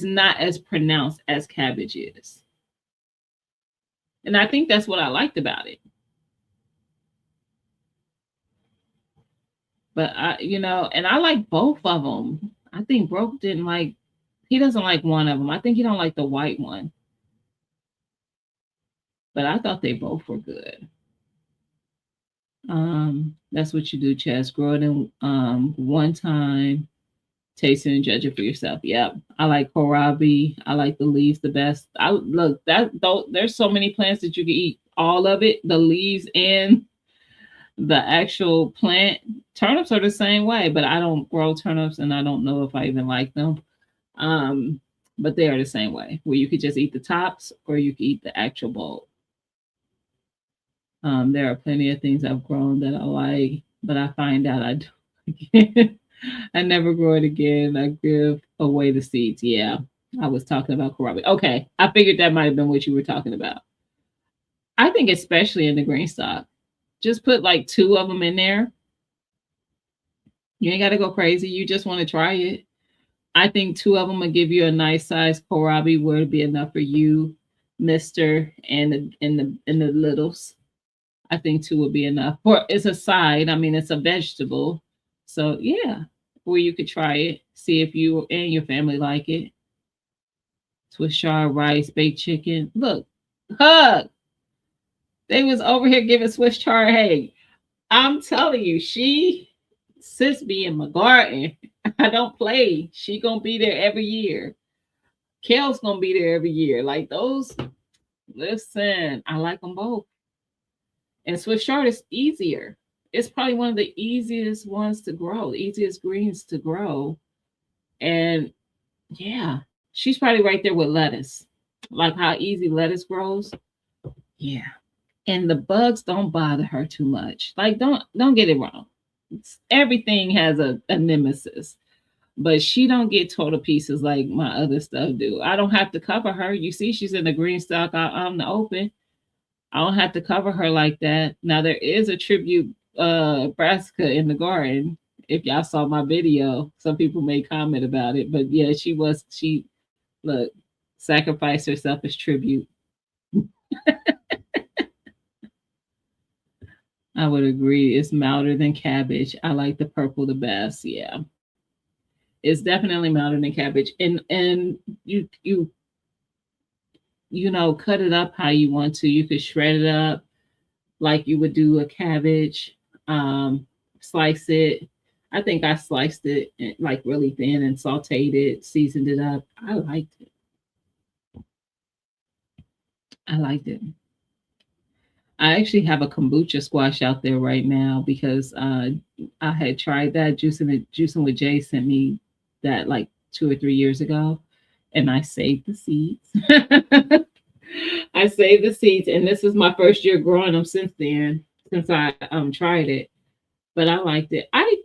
not as pronounced as cabbage is. And I think that's what I liked about it. But and I like both of them. I think Broke didn't like he doesn't like one of them. I think he don't like the white one. But I thought they both were good. That's what you do, Chess. Grow it in one time, taste it and judge it for yourself. Yep. I like kohlrabi. I like the leaves the best. I look that though there's so many plants that you can eat all of it, the leaves and the actual plant. Turnips are the same way, but I don't grow turnips and I don't know if I even like them. Um, but they are the same way, where you could just eat the tops or you could eat the actual bulb. There are plenty of things I've grown that I like, but I find out I don't. I never grow it again. I give away the seeds. Yeah, I was talking about kohlrabi. Okay, I figured that might have been what you were talking about. I think especially in the green stock, just put like two of them in there. You ain't got to go crazy. You just want to try it. I think two of them will give you a nice size kohlrabi where it'd be enough for you, Mister, and the littles. I think two would be enough. For it's a side. I mean, it's a vegetable. So yeah, where you could try it, see if you and your family like it. Swiss chard, rice, baked chicken. Look, hug. They was over here giving Swiss chard. Hey, I'm telling you, she sis be in my garden. I don't play. She gonna be there every year. Kale's gonna be there every year. Like those, listen, I like them both. And Swiss chard is easier. It's probably one of the easiest ones to grow, the easiest greens to grow. And yeah, she's probably right there with lettuce. Like how easy lettuce grows. Yeah. And the bugs don't bother her too much. Like don't get it wrong. Everything has a nemesis. But she don't get total pieces like my other stuff do. I don't have to cover her. You see, she's in the green stock out in the open. I don't have to cover her like that. Now there is a tribute brassica in the garden. If y'all saw my video, some people may comment about it, but yeah, she look sacrificed herself as tribute. I would agree. It's milder than cabbage. I like the purple the best. Yeah, it's definitely milder than cabbage, and you cut it up how you want to. You could shred it up like you would do a cabbage. Slice it. I think I sliced it like really thin and sauteed it, seasoned it up. I liked it. I liked it. I actually have a kombucha squash out there right now because I had tried that juicing with Jay sent me that like 2 or 3 years ago, and I saved the seeds. I saved the seeds, and this is my first year growing them since then, since I tried it. But I liked it. I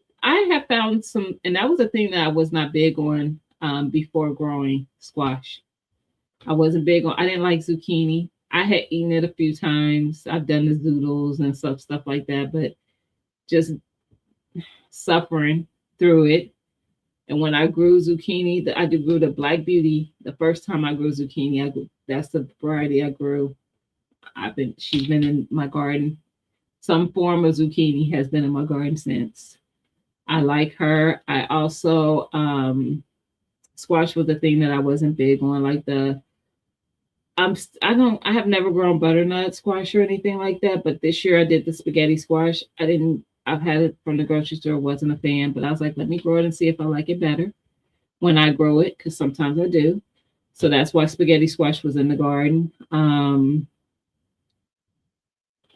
have found some, and that was a thing that I was not big on before growing squash. I wasn't big on. I didn't like zucchini. I had eaten it a few times. I've done the zoodles and stuff like that, but just suffering through it. And when I grew zucchini, I did grew the Black Beauty. The first time I grew zucchini, that's the variety I grew. She's been in my garden. Some form of zucchini has been in my garden since. I like her. I also squash was the thing that I wasn't big on, like I have never grown butternut squash or anything like that, but this year I did the spaghetti squash. I've had it from the grocery store, wasn't a fan, but I was like, let me grow it and see if I like it better when I grow it, because sometimes I do. So that's why spaghetti squash was in the garden.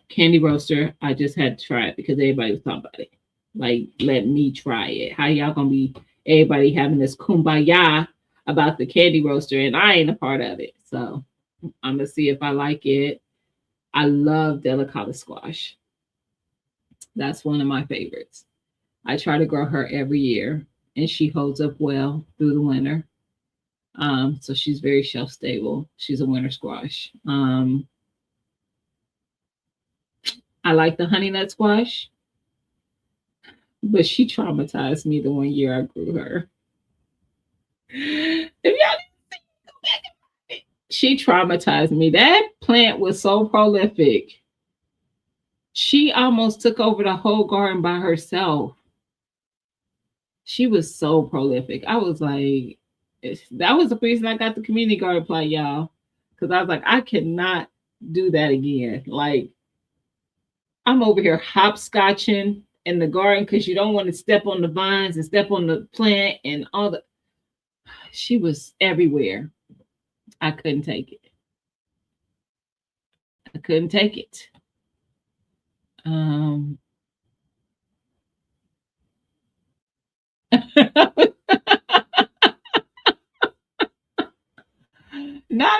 Candy roaster, I just had to try it because everybody was talking about it. Like, let me try it. How y'all gonna be everybody having this kumbaya about the candy roaster, and I ain't a part of it. So I'm gonna see if I like it. I love delicata squash. That's one of my favorites. I try to grow her every year, and she holds up well through the winter. So she's very shelf stable. She's a winter squash. I like the honey nut squash, but she traumatized me the 1 year I grew her. If y'all she traumatized me. That plant was so prolific. She almost took over the whole garden by herself. She was so prolific. I was like, that was the reason I got the community garden plant, y'all. Because I was like, I cannot do that again. Like, I'm over here hopscotching in the garden because you don't want to step on the vines and step on the plant and all the. She was everywhere. I couldn't take it. I couldn't take it. Not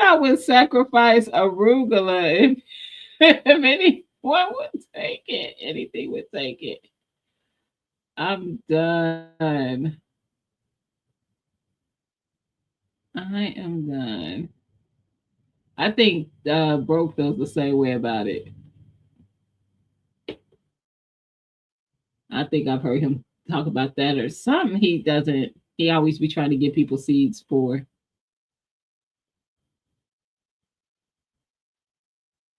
I would sacrifice arugula if anyone would take it. Anything would take it. I'm done. I am done. I think Broke feels the same way about it. I think I've heard him talk about that or something. He doesn't. He always be trying to give people seeds for.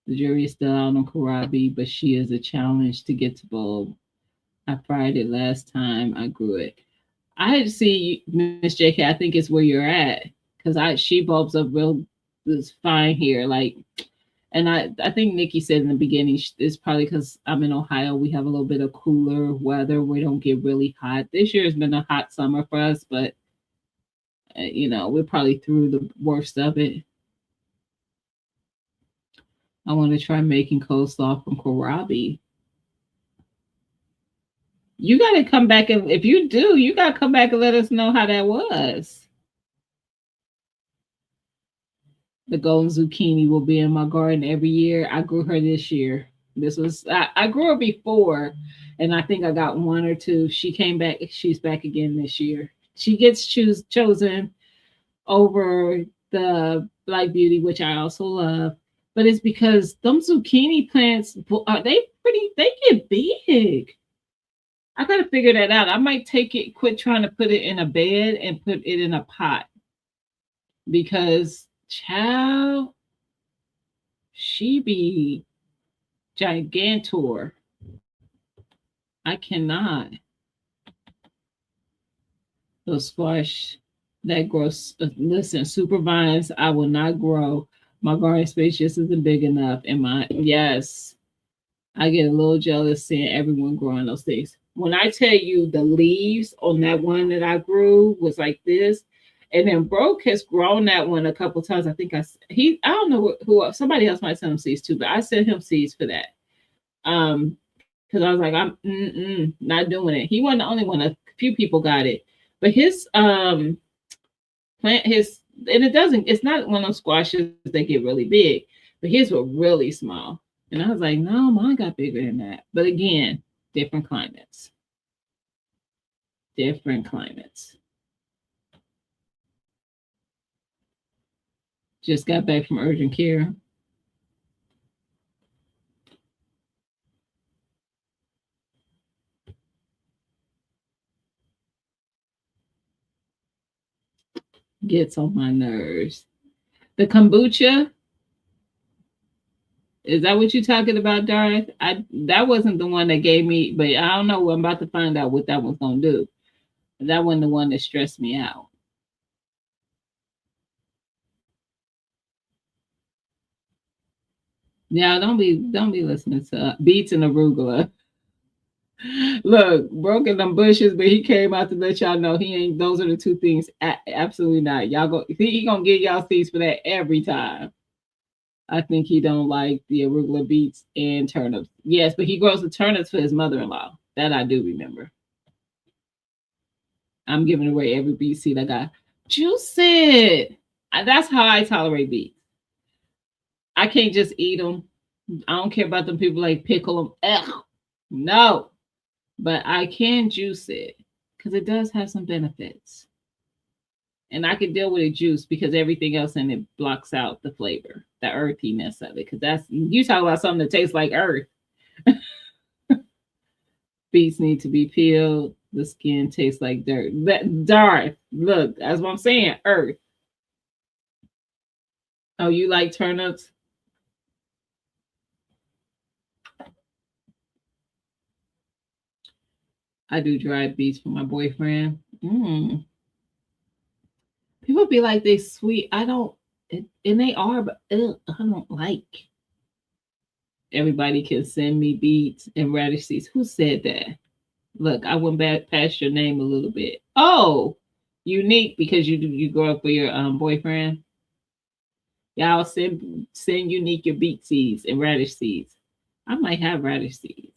The jury is still out on Karabi, but she is a challenge to get to bulb. I fried it last time I grew it. I had to see Miss JK. I think it's where you're at because she bulbs up real is fine here. Like, and I think Nikki said in the beginning it's probably because I'm in Ohio. We have a little bit of cooler weather. We don't get really hot. This year has been a hot summer for us, but we're probably through the worst of it. I want to try making coleslaw from kohlrabi. You got to come back, and if you do, you got to come back and let us know how that was. The golden zucchini will be in my garden every year. I grew her this year. I grew her before, and I think I got one or two. She came back. She's back again this year. She gets chosen over the Black Beauty, which I also love. But it's because them zucchini plants are they pretty? They get big. I gotta figure that out. I might quit trying to put it in a bed and put it in a pot because child, she be gigantor. I cannot. Those squash that grows. Listen, super vines. I will not grow. My garden space just isn't big enough. And yes, I get a little jealous seeing everyone growing those things. When I tell you the leaves on that one that I grew was like this, and then Broke has grown that one a couple times. I think I don't know who somebody else might send him seeds too, but I sent him seeds for that. Because I was like, I'm not doing it. He wasn't the only one. A few people got it, but his plant and it's not one of those squashes that get really big, but his were really small. And I was like, no, mine got bigger than that. But again, different climates. Different climates. Just got back from urgent care. Gets on my nerves. The kombucha. Is that what you're talking about, Darth? That wasn't the one that gave me, but I don't know. I'm about to find out what that one's gonna do. That wasn't the one that stressed me out. Yeah, don't be listening to beets and arugula. Look, broken them bushes, but he came out to let y'all know he ain't. Those are the two things. Absolutely not. Y'all go. He gonna get y'all seeds for that every time. I think he don't like the arugula, beets, and turnips. Yes, but he grows the turnips for his mother-in-law. That I do remember. I'm giving away every beet seed I got. Juice it. That's how I tolerate beets. I can't just eat them. I don't care about them people like pickle them. Ugh. No. But I can juice it because it does have some benefits. And I can deal with a juice because everything else in it blocks out the flavor, the earthiness of it. Because that's you talk about something that tastes like earth. Beets need to be peeled. The skin tastes like dirt. Darth, look, that's what I'm saying. Earth. Oh, you like turnips? I do dried beets for my boyfriend. People be like they sweet. I don't, and they are, but I don't like. Everybody can send me beets and radish seeds. Who said that? Look, I went back past your name a little bit. Oh, unique because you grow up with your boyfriend. Y'all send unique your beet seeds and radish seeds. I might have radish seeds.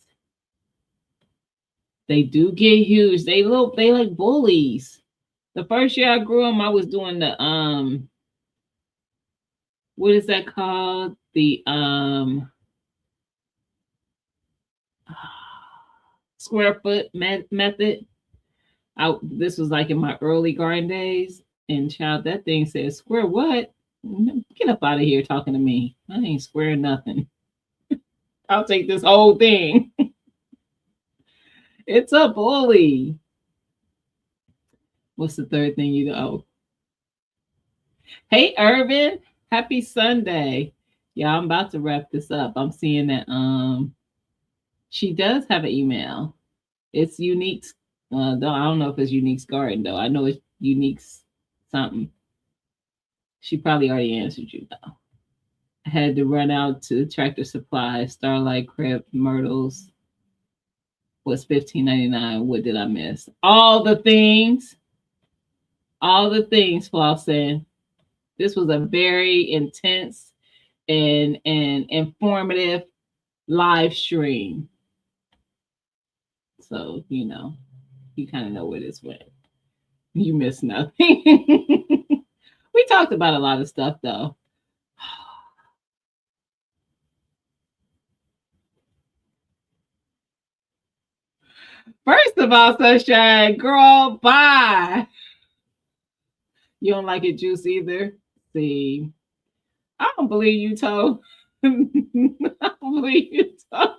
They do get huge. They like bullies. The first year I grew them, I was doing the what is that called? The square foot method. This was like in my early garden days, and child, that thing says square what? Get up out of here talking to me. I ain't square nothing. I'll take this whole thing. It's a bully. What's the third thing you know? Hey, Irvin, happy Sunday. Yeah, I'm about to wrap this up. I'm seeing that she does have an email. It's unique. Though I don't know if it's Unique's Garden though. I know it's Unique's something. She probably already answered you though. I had to run out to Tractor Supply. Starlight Crep Myrtles was $15.99. What did I miss? All the things. all the things, Flossin. This was a very intense and informative live stream. So, you kind of know where this went. You missed nothing. We talked about a lot of stuff though. First of all, Sunshine, girl, bye. You don't like it juice either? See, I don't believe you told. I don't believe you told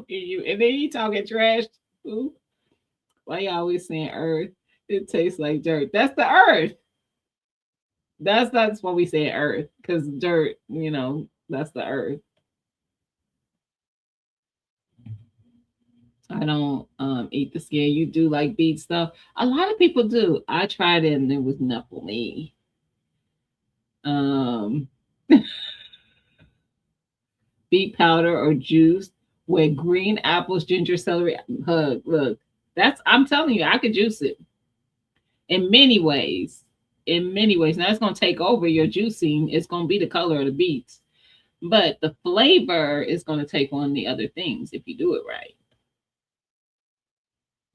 you. And then you talking trash too. Why you always saying earth? It tastes like dirt. That's the earth. That's what we say earth. Because dirt, that's the earth. I don't eat the skin. You do like beet stuff. A lot of people do. I tried it and it was not for me. Um Beet powder or juice with green apples, ginger, celery. Look, I'm telling you, I could juice it in many ways. In many ways. Now it's gonna take over your juicing. It's gonna be the color of the beets. But the flavor is gonna take on the other things if you do it right.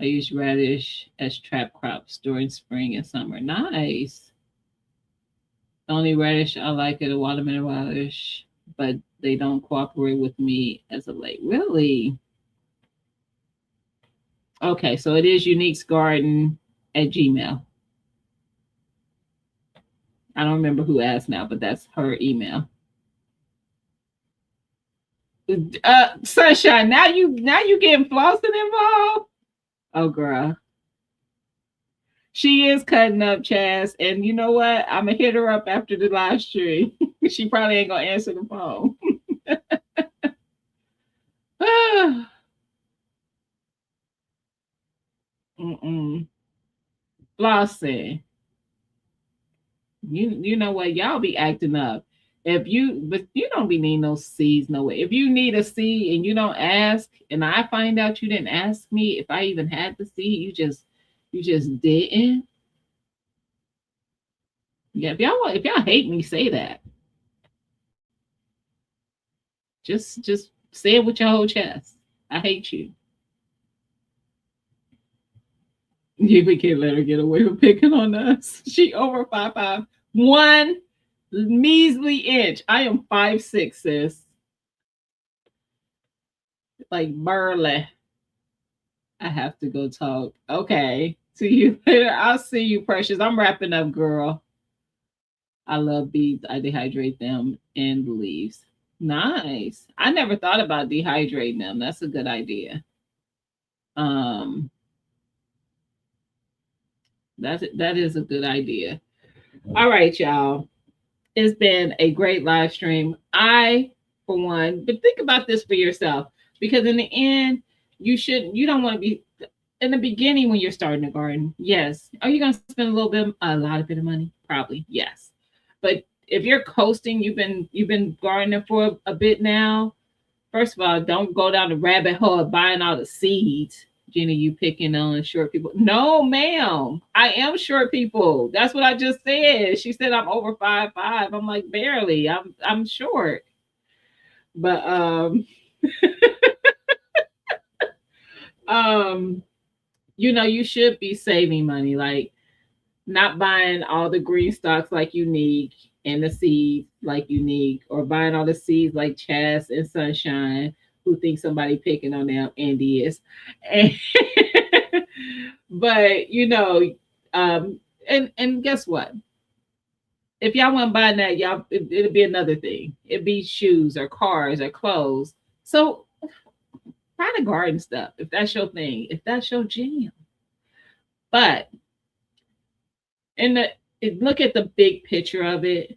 I use radish as trap crops during spring and summer. Nice. The only radish I like is a watermelon radish, but they don't cooperate with me as of late. Really? Okay, so it is Unique's Garden at Gmail. I don't remember who asked now, but that's her email. Sunshine, now you getting Flossin involved? Oh girl. She is cutting up, Chaz. And you know what? I'm gonna hit her up after the live stream. She probably ain't gonna answer the phone. Mm-mm. Flossin. You know what? Y'all be acting up. But you don't be needing those seeds no way. If you need a seed and you don't ask, and I find out you didn't ask me if I even had the seed, you just didn't. Yeah, if y'all hate me, say that. Just say it with your whole chest. I hate you. We can't let her get away with picking on us. She over 5'5", 1 measly inch. I am 5'6", sis. Like burly. I have to go talk. Okay. See you later. I'll see you, precious. I'm wrapping up, girl. I love beets. I dehydrate them and the leaves. Nice. I never thought about dehydrating them. That's a good idea. Um, that is a good idea. All right, y'all. It's been a great live stream. For one, but think about this for yourself because in the end, you don't want to be in the beginning when you're starting a garden. Yes. Are you going to spend a lot bit of money? Probably. Yes. But if you're coasting, you've been gardening for a bit now. First of all, don't go down the rabbit hole of buying all the seeds. Gina, you picking on short people? No, ma'am. I am short people. That's what I just said. She said I'm over 5'5". I'm like barely. I'm short. But um, you should be saving money, like not buying all the green stocks like you need and the seeds like you need, or buying all the seeds like Chaz and Sunshine, who think somebody picking on them, Andy is. And but and guess what? If y'all want to buy that, it'll be another thing. It'd be shoes or cars or clothes. So find a garden stuff if that's your thing, if that's your jam. But in look at the big picture of it.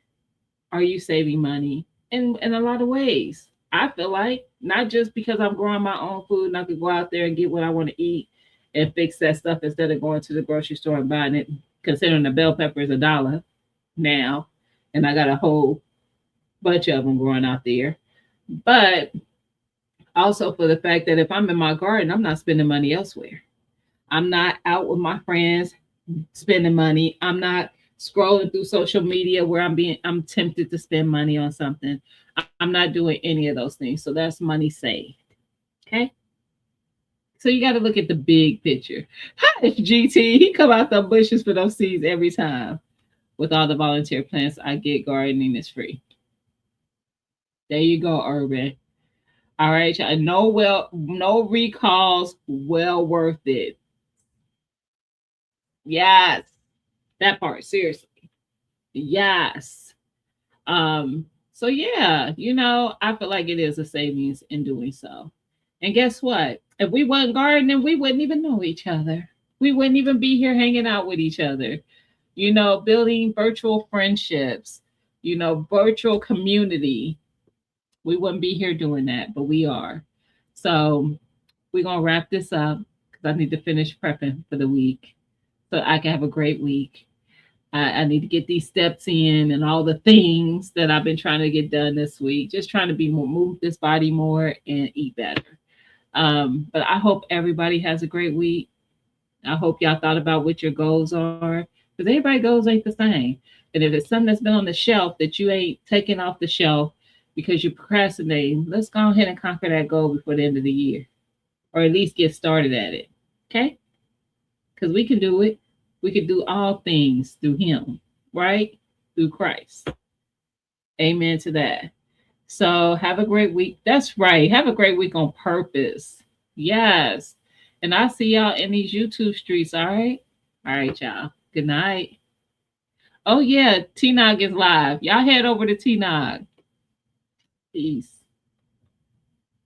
Are you saving money? In a lot of ways. I feel like not just because I'm growing my own food and I could go out there and get what I want to eat and fix that stuff instead of going to the grocery store and buying it, considering the bell pepper is $1 now, and I got a whole bunch of them growing out there. But also for the fact that if I'm in my garden, I'm not spending money elsewhere. I'm not out with my friends spending money. I'm not scrolling through social media where I'm tempted to spend money on something. I'm not doing any of those things. So that's money saved. Okay. So you got to look at the big picture. How is GT? He come out the bushes for those seeds every time. With all the volunteer plants I get, gardening is free. There you go, Urban. All right, y'all. No recalls. Well worth it. Yes, that part. Seriously. Yes. So yeah, I feel like it is a savings in doing so. And guess what? If we wasn't gardening, we wouldn't even know each other. We wouldn't even be here hanging out with each other. Building virtual friendships, virtual community. We wouldn't be here doing that, but we are. So we're gonna wrap this up because I need to finish prepping for the week so I can have a great week. I need to get these steps in and all the things that I've been trying to get done this week. Just trying to be more, move this body more, and eat better. But I hope everybody has a great week. I hope y'all thought about what your goals are because everybody's goals ain't the same. And if it's something that's been on the shelf that you ain't taken off the shelf because you're procrastinating, let's go ahead and conquer that goal before the end of the year, or at least get started at it. Okay? Because we can do it. We can do all things through Him, right? Through Christ. Amen to that. So have a great week. That's right. Have a great week on purpose. Yes. And I'll see y'all in these YouTube streets. All right. All right, y'all. Good night. Oh, yeah. T Nog is live. Y'all head over to T Nog. Peace.